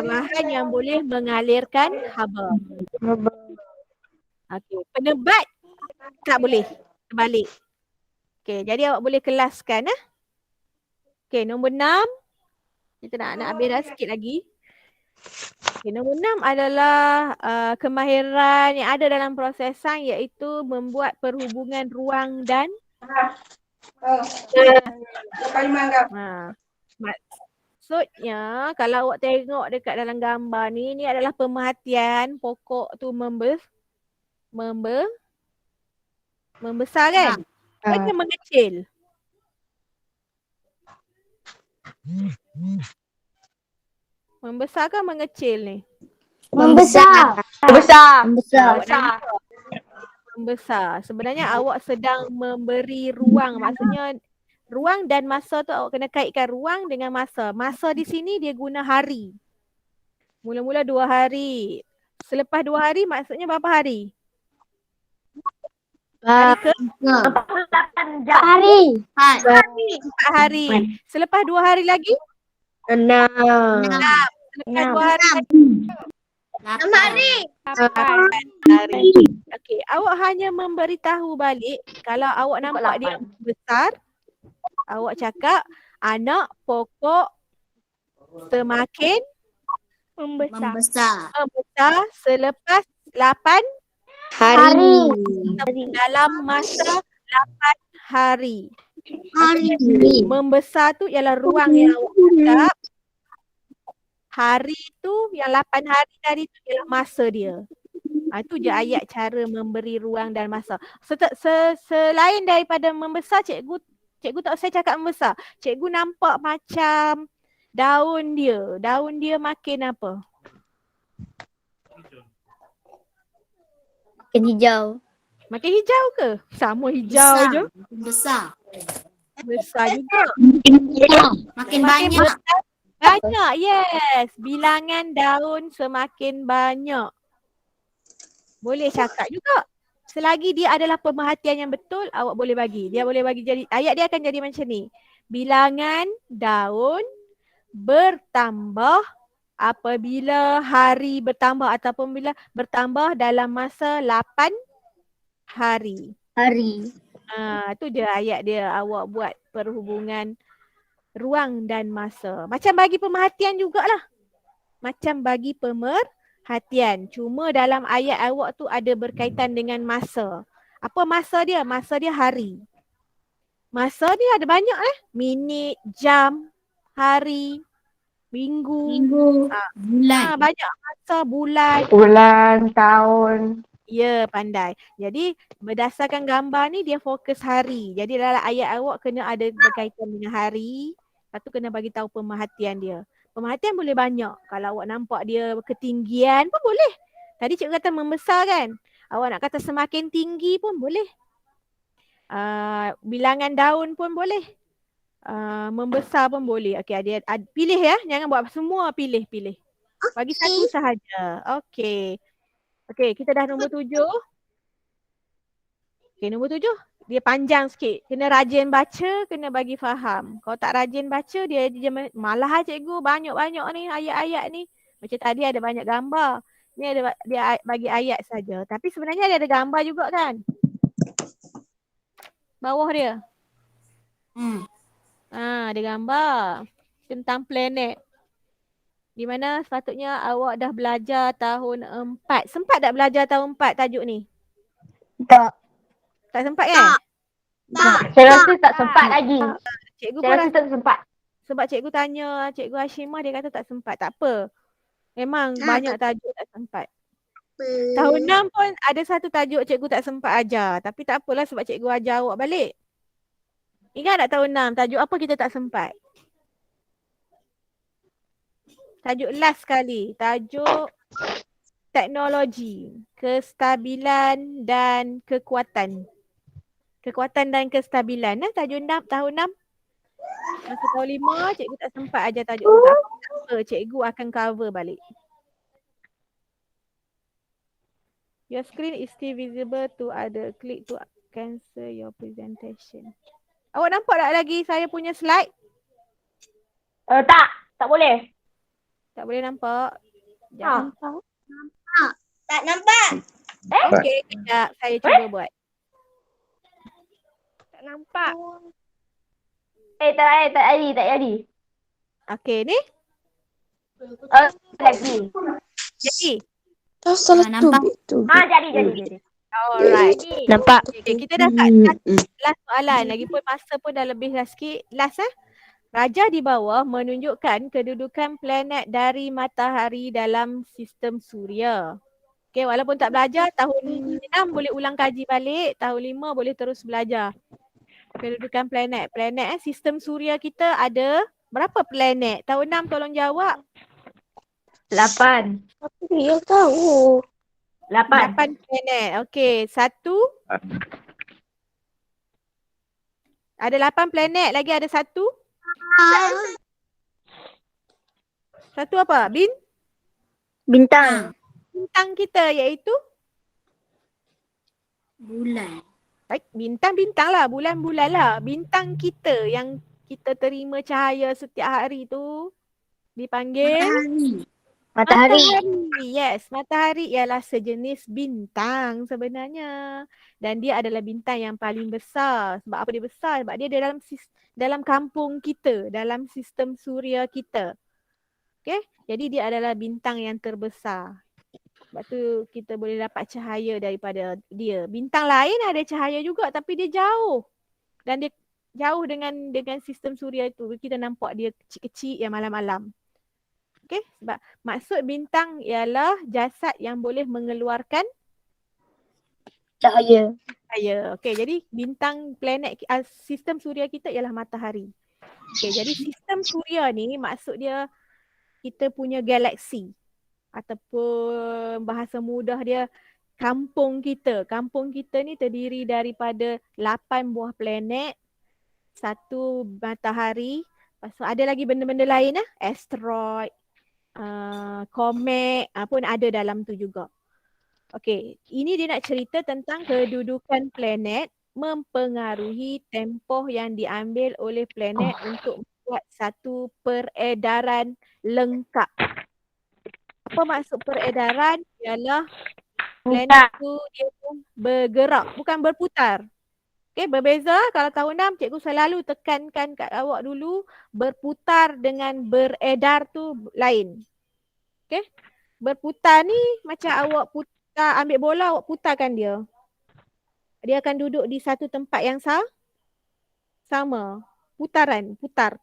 bahan yang boleh mengalirkan haba. Okey, penebat tak boleh. Terbalik. Okey, jadi awak boleh kelaskan Okey, nombor 6. Kita nak habis dah sikit lagi. Okey, nombor 6 adalah kemahiran yang ada dalam proses sains iaitu membuat perhubungan ruang dan maksudnya kalau awak tengok dekat dalam gambar ni adalah pemerhatian pokok tu membesar kan? Macam mengecil. Membesar ke mengecil ni? Membesar. Besar. Membesar. Membesar. Sebenarnya awak sedang memberi ruang. Maksudnya ruang dan masa tu awak kena kaitkan ruang dengan masa. Masa di sini dia guna hari. Mula-mula 2 hari. Selepas 2 hari maksudnya berapa hari? Hari ke? 48 jam. Hari. 4 hari. Selepas 2 hari lagi? 6. Selepas 2 hari lagi? 8 hari. 8 hari. Okey, awak hanya memberitahu balik kalau awak nampak dia besar, awak cakap anak pokok semakin Membesar. membesar selepas 8 Hari. dalam masa 8 hari. Hari. Membesar tu ialah ruang yang awak cakap. Hari tu yang 8 hari tadi tu ialah masa dia. Itu je ayat cara memberi ruang dan masa. Selain daripada membesar, cikgu tak usah cakap membesar. Cikgu nampak macam daun dia. Daun dia makin apa? Makin hijau. Makin hijau ke? Sama hijau je. Besar. Besar juga. Makin banyak. Banyak, yes. Bilangan daun semakin banyak. Boleh cakap juga. Selagi dia adalah pemerhatian yang betul, awak boleh bagi. Dia boleh bagi jadi, ayat dia akan jadi macam ni. Bilangan daun bertambah apabila hari bertambah ataupun bila bertambah dalam masa 8 hari. Itu je ayat dia, awak buat perhubungan ruang dan masa. Macam bagi pemerhatian jugalah. Macam bagi pemerhatian. Cuma dalam ayat awak tu ada berkaitan dengan masa. Apa masa dia? Masa dia hari. Masa dia ada banyak minit, jam, hari, minggu. Bulan. Banyak masa, Bulan, tahun. Ya, pandai. Jadi berdasarkan gambar ni dia fokus hari. Jadi dalam ayat awak kena ada berkaitan dengan hari. Lepas tu kena bagi tahu pemerhatian dia. Pemerhatian boleh banyak. Kalau awak nampak dia ketinggian pun boleh. Tadi cikgu kata membesar kan. Awak nak kata semakin tinggi pun boleh. Bilangan daun pun boleh. Membesar pun boleh. Okey, pilih ya. Jangan buat semua pilih. Bagi satu sahaja. Okey. Okey, kita dah nombor 7. Okey, nombor 7. Dia panjang sikit. Kena rajin baca, kena bagi faham. Kalau tak rajin baca, dia malah cikgu banyak-banyak ni ayat-ayat ni. Macam tadi ada banyak gambar. Ni ada dia bagi ayat saja. Tapi sebenarnya dia ada gambar juga kan? Bawah dia. Ada gambar tentang planet. Di mana sepatutnya awak dah belajar tahun 4. Sempat tak belajar tahun 4 tajuk ni? Tak sempat kan? Saya rasa tak sempat lagi. Cikgu Saya pun rasa tak sempat. sebab cikgu tanya Cikgu Hashimah, dia kata tak sempat. Tak apa. Memang banyak tajuk tak sempat. Tahun 6 pun ada satu tajuk cikgu tak sempat ajar. Tapi tak apalah sebab cikgu ajar awak balik. Ingat tak tahun 6 tajuk apa kita tak sempat? Tajuk last sekali. Tajuk teknologi, kestabilan dan kekuatan. Kekuatan dan kestabilan. Tajuk 6, tahun 6. Masa tahun 5, cikgu tak sempat ajar tajuk tu. Tak apa, cikgu akan cover balik. Your screen is still visible to other. Click to cancel your presentation. Awak nampak tak lagi saya punya slide? Tak boleh. Tak boleh nampak. Ha. Sekejap. Tak nampak. Okey, sekejap. Saya cuba buat. Tak nampak. Tak jadi. Okey, ni. Lagi. Jadi. Nampak. Jadi. Alright. Nampak. Okay, kita dah kat last soalan. Lagipun masa pun dah lebih dah sikit. Last Raja di bawah menunjukkan kedudukan planet dari matahari dalam sistem suria. Okay, walaupun tak belajar, tahun 6 boleh ulang kaji balik, tahun 5 boleh terus belajar. Kedudukan planet. Planet sistem suria kita ada berapa planet? Tahun 6 tolong jawab. 8. Apa dia tahu? 8. 8 planet. Okey, 1. Ada 8 planet, lagi ada 1. Satu apa? Bintang. Bintang kita iaitu Bulan. baik, bintang-bintang lah, bulan-bulan lah. Bintang kita yang kita terima cahaya setiap hari tu dipanggil Matahari. matahari. Yes, matahari ialah sejenis bintang sebenarnya. Dan dia adalah bintang yang paling besar. Sebab apa dia besar? Sebab dia dalam kampung kita, dalam sistem suria kita. Okay? Jadi dia adalah bintang yang terbesar. Sebab tu kita boleh dapat cahaya daripada dia. Bintang lain ada cahaya juga tapi dia jauh. Dan dia jauh dengan sistem suria itu. Kita nampak dia kecil-kecil yang malam-malam. Okay? Sebab maksud bintang ialah jasad yang boleh mengeluarkan Cahaya. cahaya. Okay, jadi bintang planet sistem suria kita ialah matahari. Okay, jadi sistem suria ni maksud dia kita punya galaksi ataupun bahasa mudah dia kampung kita. Kampung kita ni terdiri daripada 8 buah planet, 1 matahari, lepas tu ada lagi benda-benda lain asteroid, komet pun ada dalam tu juga. Okey, ini dia nak cerita tentang kedudukan planet mempengaruhi tempoh yang diambil oleh planet untuk membuat satu peredaran lengkap. Apa maksud peredaran? Ialah planet tu dia bergerak, bukan berputar. Okey, berbeza kalau tahun 6 cikgu selalu tekankan kat awak dulu berputar dengan beredar tu lain. Okey? Berputar ni macam awak ambil bola, awak putarkan dia. Dia akan duduk di satu tempat yang sama. Putaran, putar.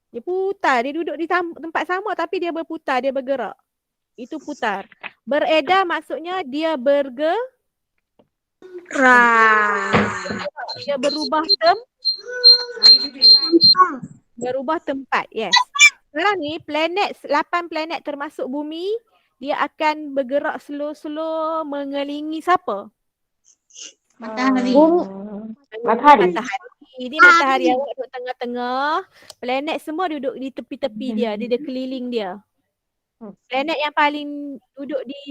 Dia putar, dia duduk di tempat sama tapi dia berputar, dia bergerak. Itu putar. Beredar maksudnya dia dia berubah tempat. Yes. Sekarang ni 8 planet termasuk bumi, dia akan bergerak slow-slow mengelilingi siapa? Matahari. Matahari. Ini matahari awak duduk tengah-tengah, planet semua duduk di tepi-tepi dia, dia keliling dia. Planet yang paling duduk di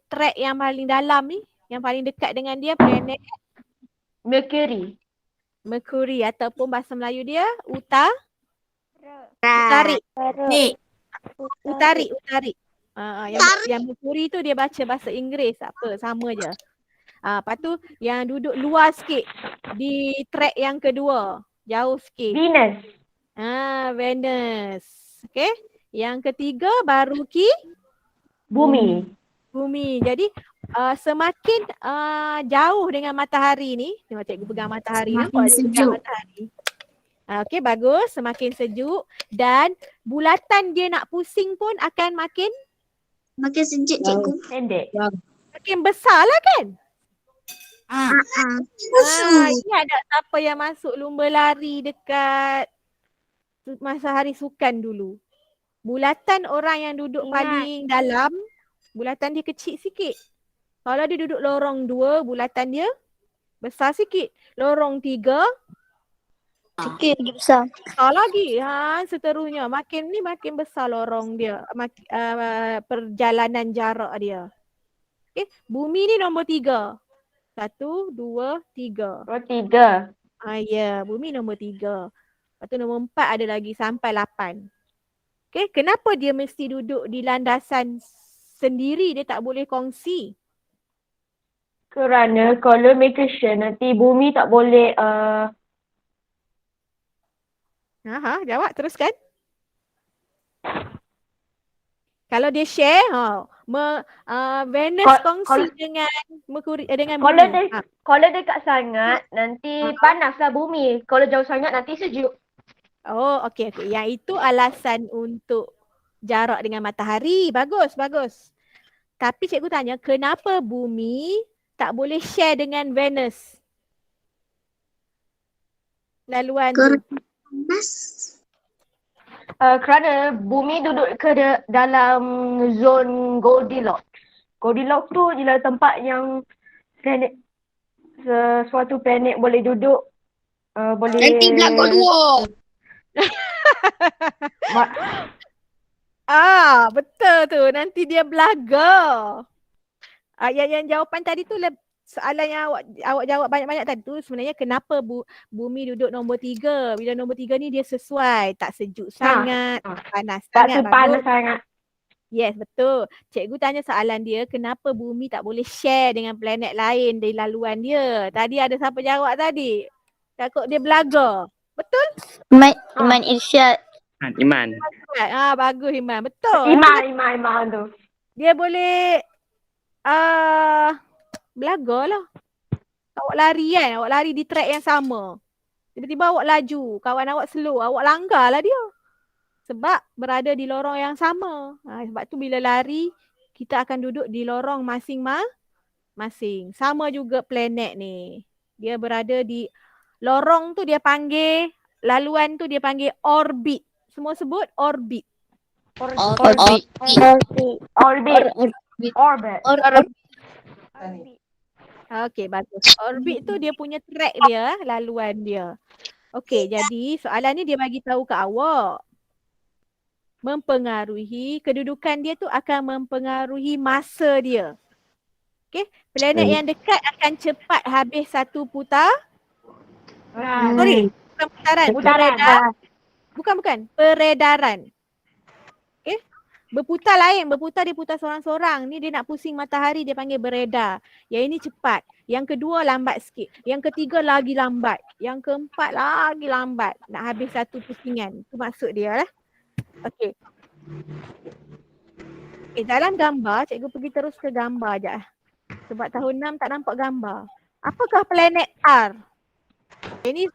track yang paling dalam ni, yang paling dekat dengan dia planet Mercury ataupun bahasa Melayu dia Utari. Yang Mercury tu dia baca bahasa Inggeris, apa sama je. Lepas tu yang duduk luar sikit di track yang kedua, jauh sikit. Venus. Okay. Yang ketiga baru Bumi. Jadi semakin jauh dengan matahari ni, tengok cikgu pegang matahari, nampak cikgu pegang matahari. Okey, bagus, semakin sejuk dan bulatan dia nak pusing pun akan makin sejuk cikgu. Pendek. Makin besar lah kan? Ingat tak siapa yang masuk lumba lari dekat masa hari sukan dulu? Bulatan orang yang duduk paling dalam bulatan dia kecil sikit. Kalau dia duduk lorong 2, bulatan dia besar sikit. Lorong 3, Sikit lagi besar. besar lagi. Seterusnya. Makin besar lorong dia. Perjalanan jarak dia. Okay. Bumi ni nombor 3. 1, 2, 3. Nombor 3. Ya, bumi nombor 3. Lepas tu nombor 4 ada lagi sampai 8. Okay, kenapa dia mesti duduk di landasan sendiri? Dia tak boleh kongsi. Kerana kalau make sure nanti bumi tak boleh Jawab teruskan. Kalau dia share, Venus kongsi dengan Merkuri dengan kalau bumi. kalau dekat sangat nanti panaslah bumi. Kalau jauh sangat nanti sejuk. Oh, okey. Yang itu alasan untuk jarak dengan matahari. Bagus. Tapi cikgu tanya, kenapa bumi tak boleh share dengan Venus? Laluan tu. Panas. Kerana bumi duduk dalam zon Goldilocks. Goldilocks tu ialah tempat yang planet, sesuatu planet boleh duduk, boleh... Nanti belakang dua. Betul tu. Nanti dia belaga. Yang jawapan tadi tu soalan yang awak jawab banyak-banyak tadi tu sebenarnya kenapa bumi duduk nombor 3. Bila nombor 3 ni dia sesuai. Tak sejuk sangat, panas tak sangat. panas sangat. Yes, betul. Cikgu tanya soalan dia, kenapa bumi tak boleh share dengan planet lain di laluan dia? Tadi ada siapa jawab tadi? Takut dia belaga. Betul? Iman Irsyad. Iman. Bagus Iman. Betul. Iman tu. Dia boleh belaga lah. Awak lari kan, awak lari di track yang sama. Tiba-tiba awak laju, kawan awak slow, awak langgar lah dia. Sebab berada di lorong yang sama. Sebab tu bila lari, kita akan duduk di lorong masing-masing. Sama juga planet ni. Dia berada di lorong tu dia panggil, laluan tu dia panggil orbit. Semua sebut orbit. Orbit. Okey, bagus. Orbit tu dia punya track dia, laluan dia. Okey, jadi soalan ni dia bagi tahu ke awak. Mempengaruhi, kedudukan dia tu akan mempengaruhi masa dia. Okey, planet yang dekat akan cepat habis satu putaran. Sorry, bukan putaran. Bukan. Peredaran. Okey. Berputar lain. Berputar dia putar sorang-sorang. Ni dia nak pusing matahari dia panggil beredar. Yang ini cepat. Yang kedua lambat sikit. Yang ketiga lagi lambat. Yang keempat lagi lambat. Nak habis satu pusingan. Itu maksud dia lah. Okey. Dalam gambar, cikgu pergi terus ke gambar je. Sebab tahun 6 tak nampak gambar. Apakah planet R? Ini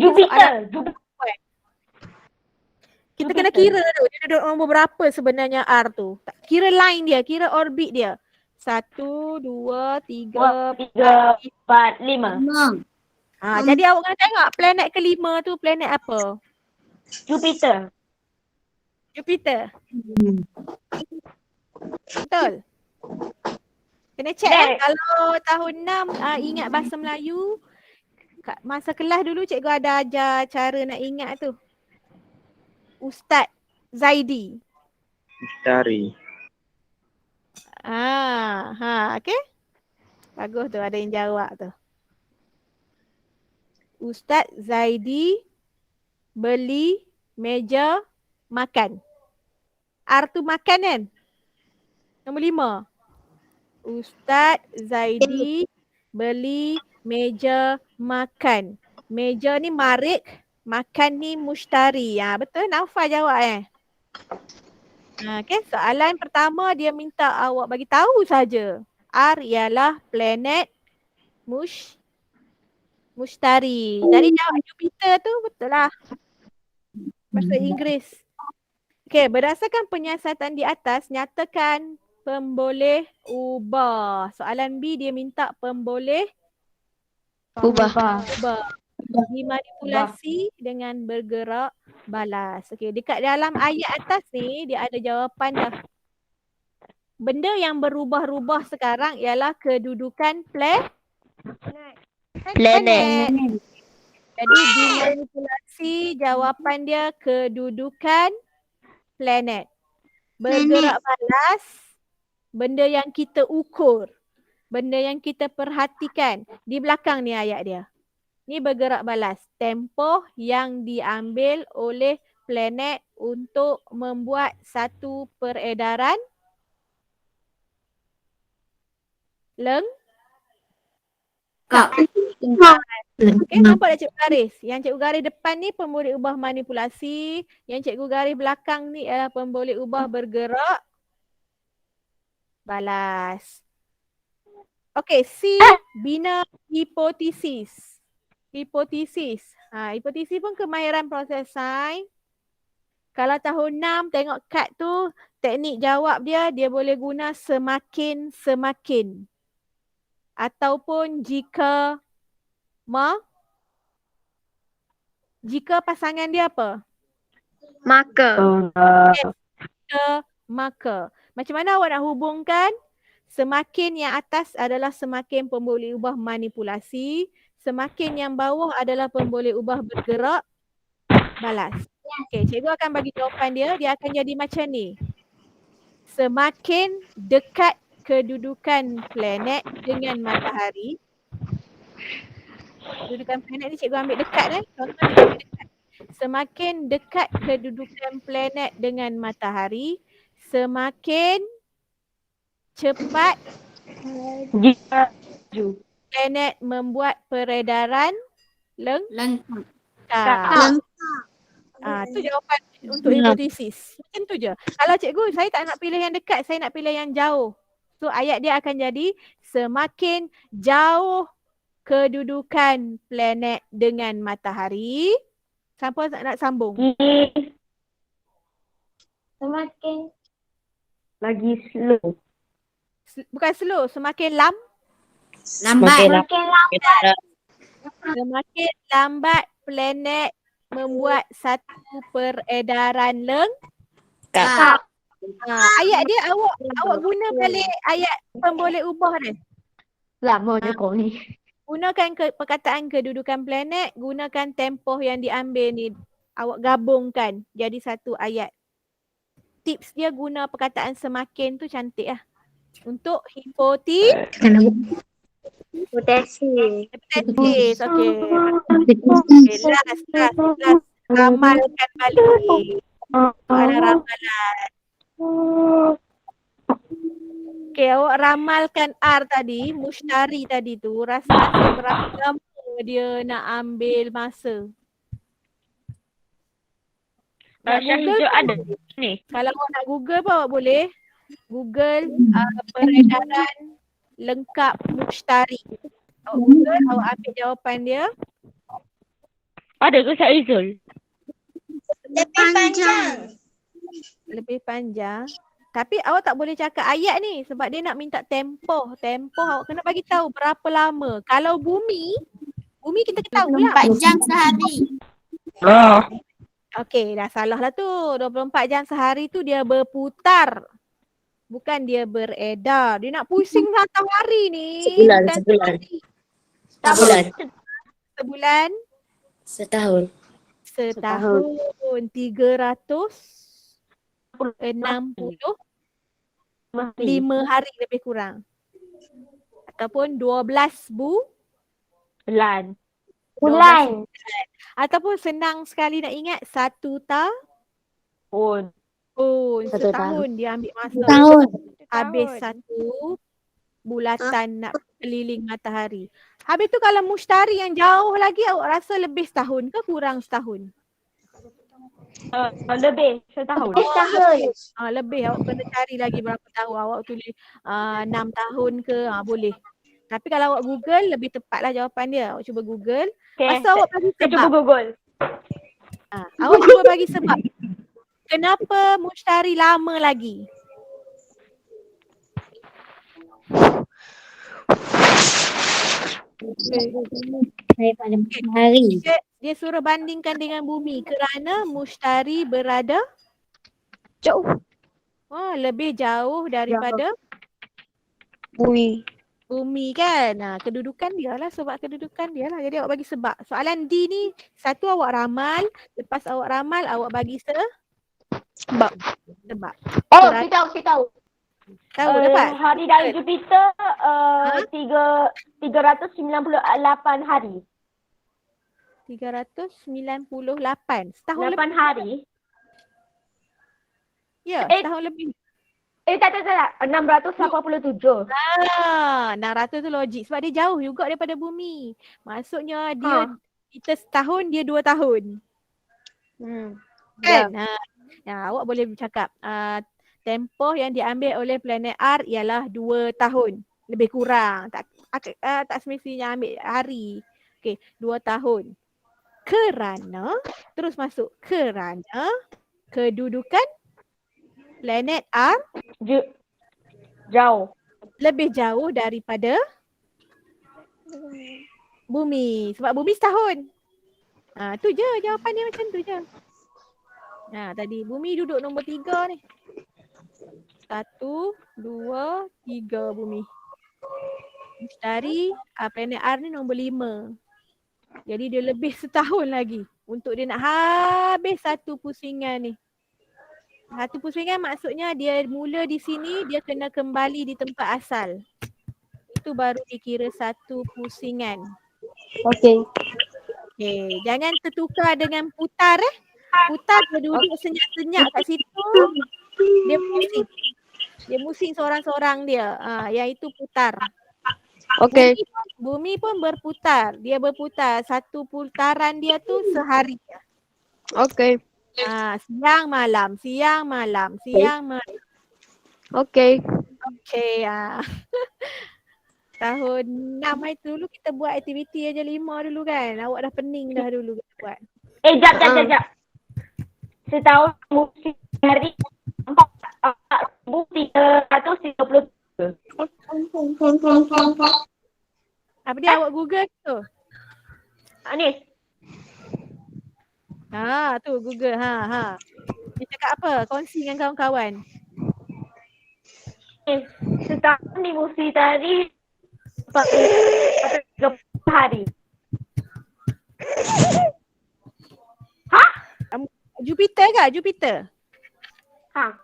Jupiter. Kita kena kira tu, dia duduk nombor berapa sebenarnya R tu. Kira line dia, kira orbit dia. 1, 2, 3, 4, 5. Jadi awak kena tengok planet kelima tu planet apa? Jupiter. Betul? Kena check kalau tahun 6 ingat bahasa Melayu. Masa kelas dulu cikgu ada ajar cara nak ingat tu. Ustaz Zaidi. Mustari. Okey. Bagus tu ada yang jawab tu. Ustaz Zaidi beli meja makan. R tu makan kan? Nombor 5. Ustaz Zaidi beli meja makan. Meja ni marik, makan ni mushtari. Betul Naufal jawab Okey, soalan pertama dia minta awak bagi tahu saja. R ialah planet mushtari. Jadi jawab Jupiter tu betul lah. Bahasa Inggeris. Okey, berdasarkan penyiasatan di atas, nyatakan pemboleh ubah. Soalan B dia minta pemboleh ubah. Dimanipulasi dengan bergerak balas. Okey, dekat dalam ayat atas ni dia ada jawapan dah. Benda yang berubah-ubah sekarang ialah kedudukan planet. Jadi dimanipulasi jawapan dia kedudukan planet. Bergerak balas, benda yang kita ukur, benda yang kita perhatikan. Di belakang ni ayat dia. Ni bergerak balas. Tempoh yang diambil oleh planet untuk membuat satu peredaran Okay, nampak tak cikgu garis? Yang cikgu garis depan ni pemboleh ubah manipulasi. Yang cikgu garis belakang ni adalah pemboleh ubah bergerak balas. Okay, C. Bina hipotesis. Hipotesis. Hipotesis pun kemahiran proses sains. Kalau tahun 6 tengok kad tu, teknik jawab dia boleh guna semakin. Ataupun jika pasangan dia apa? Maka. Maka. Macam mana awak nak hubungkan? Semakin yang atas adalah semakin pemboleh ubah manipulasi. Semakin yang bawah adalah pemboleh ubah bergerak balas. Okey, cikgu akan bagi jawapan dia. Dia akan jadi macam ni. Semakin dekat kedudukan planet dengan matahari. Kedudukan planet ni cikgu ambil dekat Contoh cikgu ambil dekat. Semakin dekat kedudukan planet dengan matahari, semakin cepat planet membuat peredaran lengkap. Tu jawapan untuk hipotesis. Macam tu je. Kalau cikgu, saya tak nak pilih yang dekat, saya nak pilih yang jauh. So ayat dia akan jadi semakin jauh kedudukan planet dengan matahari. Siapa nak sambung? Semakin lagi slow. Bukan slow, semakin Lambat. Semakin lambat planet membuat satu peredaran lengkap. Ayat dia awak guna balik ayat pemboleh ubah dia. Lama je kau ni. Gunakan perkataan kedudukan planet, gunakan tempoh yang diambil ni. Awak gabungkan jadi satu ayat. Tips dia guna perkataan semakin tu cantik lah. Untuk hipotesis. Okay. Last. Ramalkan balik. Ada ramalan. Okay, awak ramalkan R tadi, mushtari tadi tu. Rasa berapa lama dia nak ambil masa? Google ada ni. Kalau awak nak Google pun awak boleh. Google peredaran lengkap mushtari. Awak Google, awak ambil jawapan dia. Ada ke Ustaz Izul? Lebih panjang. Tapi awak tak boleh cakap ayat ni sebab dia nak minta tempoh. Tempoh awak kena bagi tahu berapa lama. Kalau bumi kita tahu lah. 4 jam sehari. Okey, dah salah lah tu. 24 jam sehari tu dia berputar. Bukan dia beredar. Dia nak pusing satu hari ni. Sebulan. Setahun. 365 hari lebih kurang. Ataupun 12 Bulan. Ataupun senang sekali nak ingat 1 tahun. Setahun dia ambil masa. Habis 1 bulatan nak keliling matahari. Habis tu kalau mushtari yang jauh lagi awak rasa lebih setahun ke kurang setahun? Lebih setahun. Lebih awak kena cari lagi berapa tahun. Awak tulis 6 tahun ke boleh. Tapi kalau awak Google lebih tepatlah jawapan dia. Awak cuba Google. Masa awak bagi sebab. Cuba Google. Awak cuba bagi sebab. Kenapa mushtari lama lagi? Dia suruh bandingkan dengan bumi kerana mushtari berada Jauh. Oh, lebih jauh daripada Bumi. bumi kan. Kedudukan dia lah, sebab kedudukan dia lah. Jadi awak bagi sebab. Soalan D ni, satu awak ramal. Lepas awak ramal, awak bagi Sebab. sebab. Oh, Berat. kita tahu. Tahu dapat? Hari dari Jupiter 398 hari. 398. Setahun 8 lebih. hari. Ya, Eh. setahun lebih. Tak. 687. 600 tu logik. Sebab dia jauh juga daripada bumi. Maksudnya dia, kita setahun, dia 2 tahun. Kan? Awak boleh bercakap. Tempoh yang diambil oleh planet R ialah 2 tahun. Lebih kurang. Tak semestinya ambil hari. Okey, 2 tahun. Kerana, terus masuk. Kerana kedudukan planet R Jauh. lebih jauh daripada bumi. Sebab bumi setahun. Tu je jawapan dia, macam tu je. Tadi bumi duduk nombor 3 ni. 1, 2, 3 bumi. Mistari planet R ni nombor 5. Jadi dia lebih setahun lagi untuk dia nak habis satu pusingan ni. Satu pusingan maksudnya dia mula di sini, dia kena kembali di tempat asal. Itu baru dikira satu pusingan. Okey. Okey, jangan tertukar dengan putar Putar dia duduk senyap-senyap kat situ. Dia pusing. Dia pusing seorang-seorang dia. Yang itu putar. Okey. Bumi pun berputar. Dia berputar. Satu putaran dia tu sehari. Okey. Siang malam. Okey. Okey. Tahun 6 itu dulu kita buat aktiviti aja 5 dulu kan. Awak dah pening dah dulu kita buat. Jap. Setahun musim hari 4,333. Apa dia awak Google tu? Ni. Tu Google. Dia cakap apa? Kongsi dengan kawan-kawan. Setahun di musim hari 4,330 hari. Jupiter ke? Jupiter? Ha.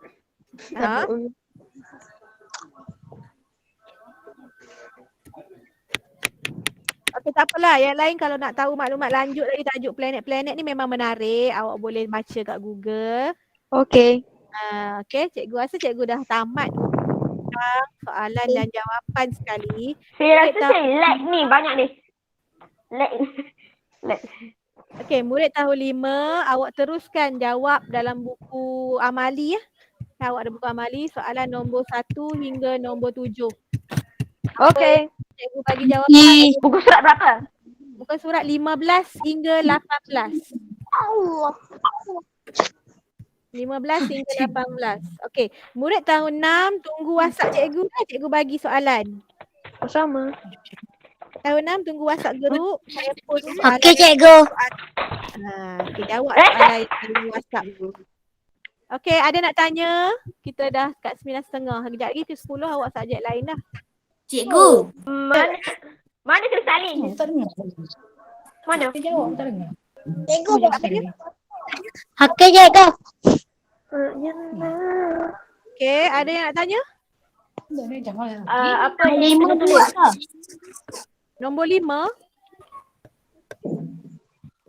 Okey, tak apalah. Yang lain kalau nak tahu maklumat lanjut lagi tajuk planet-planet ni memang menarik. Awak boleh baca kat Google. Okey. Okey, cikgu rasa cikgu dah tamat soalan dan jawapan sekali. Saya rasa saya lag ni banyak ni. Lag. Okey, murid tahun 5, awak teruskan jawab dalam buku amali ya. Awak ada buku amali soalan nombor 1 hingga nombor 7. Okey. Cikgu bagi jawapan. Buku surat berapa? Buku surat 15 hingga 18. Allah. 15 hingga 18. Okey, murid tahun 6 tunggu WhatsApp cikgu lah. Cikgu bagi soalan. Sama. Tahun 6 tunggu WhatsApp group. Saya post soalan. Okey, cikgu. Okey, jawab soalan di WhatsApp dulu. Okey, ada nak tanya? Kita dah kat 9.30. Kejap lagi ke 10 awak subjek lain dah. Cikgu. Mana tu salin? Mana? Cikgu. Apa dia? Okey, cikgu. Okey, ada yang nak tanya? Apa yang kena tulis? Nombor 5.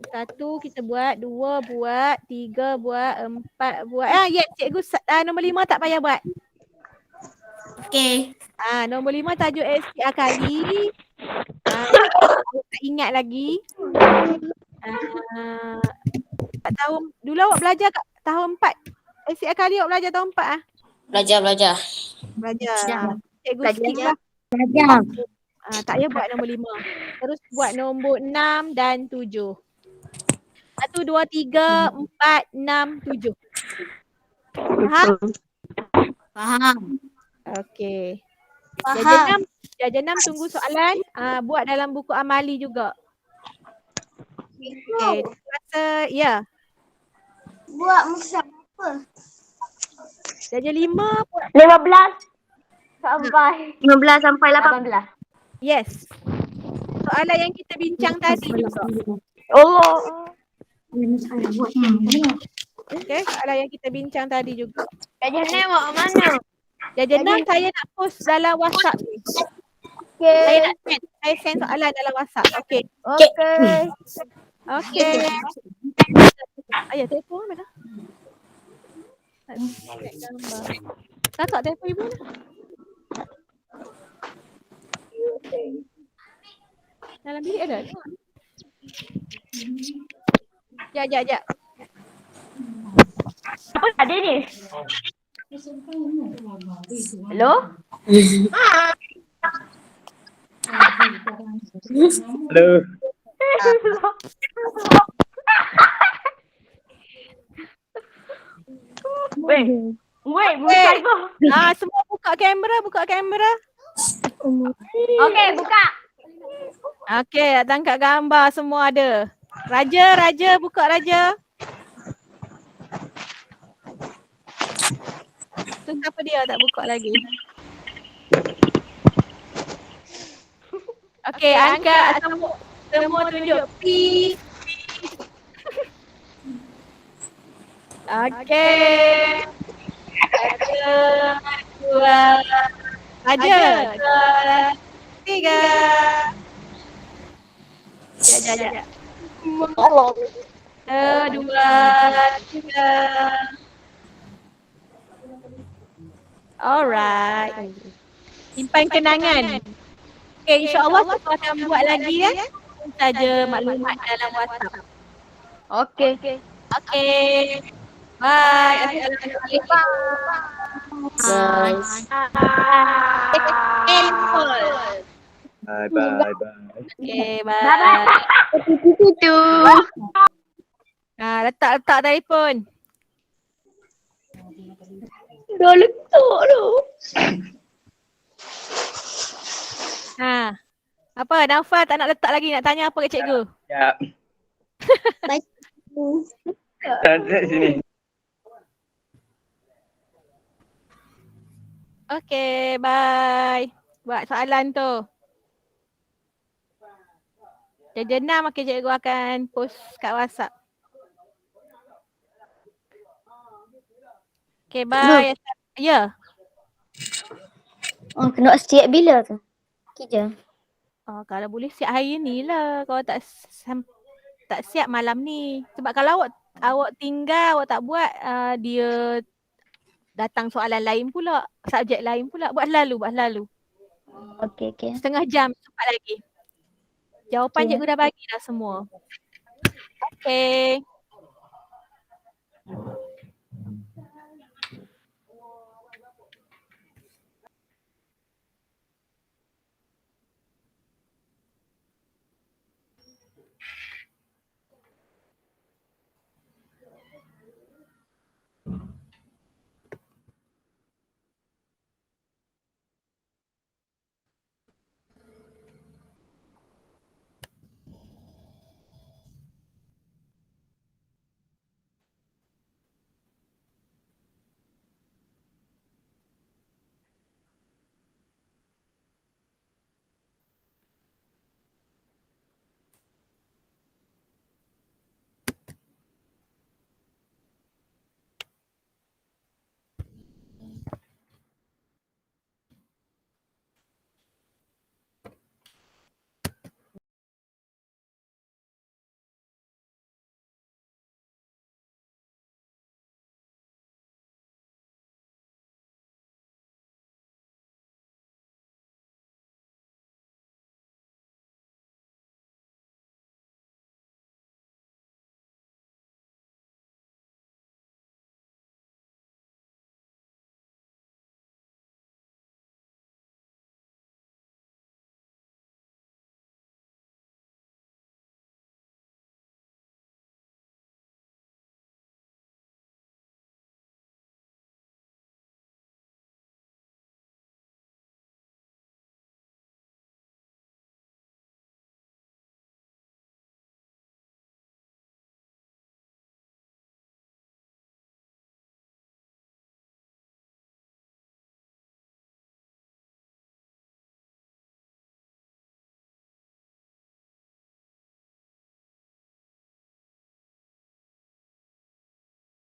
1 kita buat, 2 buat, 3 buat, 4 buat. Yes, cikgu nombor 5 tak payah buat. Okey. Nombor 5 tajuk asid akali. Tak ingat lagi. Tahun dulu awak belajar kat tahun 4. Asid akali awak belajar tahun 4 Belajar. Belajar. Cikgu Belajar. skip lah. Belajar. Tak payah buat nombor 5. Terus buat nombor 6 dan 7. 1, 2, 3, 4, 6, 7. Faham? Faham. Okey. Faham. Darjah 6 tunggu soalan. Buat dalam buku amali juga. Okey. Rasa ya. Buat muka apa? Darjah 5 pun. 15 sampai 15 sampai 18. Yes. Soalan yang kita bincang tadi juga. Allah. Okay, soalan yang kita bincang tadi juga. Darjah 6 mak mana? Darjah 6 saya nak post dalam WhatsApp ni. Saya nak send soalan dalam WhatsApp. Okay. Okey. Okay. Ayah, telefon mana? Nak gambar. Tak telefon ibu ni. Dalam bilik ada? Jap. Apa ada ni? Hello? Halo. Wait, buka ibu. Semua buka kamera. Okey, buka. Okay, nak tangkap gambar semua ada. Raja, buka Raja. Tu siapa dia tak buka lagi? Okay, angkat semua tunjuk. Peace. Okay. Raja, 2, 3. Ya. 2, 3. Alright. Simpan kenangan. Okay, insyaAllah kita akan buat lagi ya. Saja maklumat dalam WhatsApp. Okey. Okay. Bye. Assalamualaikum. Bye. Okay, bye. Letak telefon. Dah letak tu. Apa Naufal tak nak letak lagi, nak tanya apa ke cikgu? Ya. Tanda sini. Okay, bye. Buat soalan tu. Darjah 6 cikgu akan post kat WhatsApp. Okay, bye. Ya. Oh, kena siap bila tu? Kejap. Kalau boleh siap hari ni lah. Kalau tak siap malam ni. Sebab kalau awak tinggal, awak tak buat, dia datang soalan lain pula. Subjek lain pula. Buat lalu. Okey. Setengah jam sempat lagi. Jawapan Okay. cikgu dah bagi dah semua. Okay.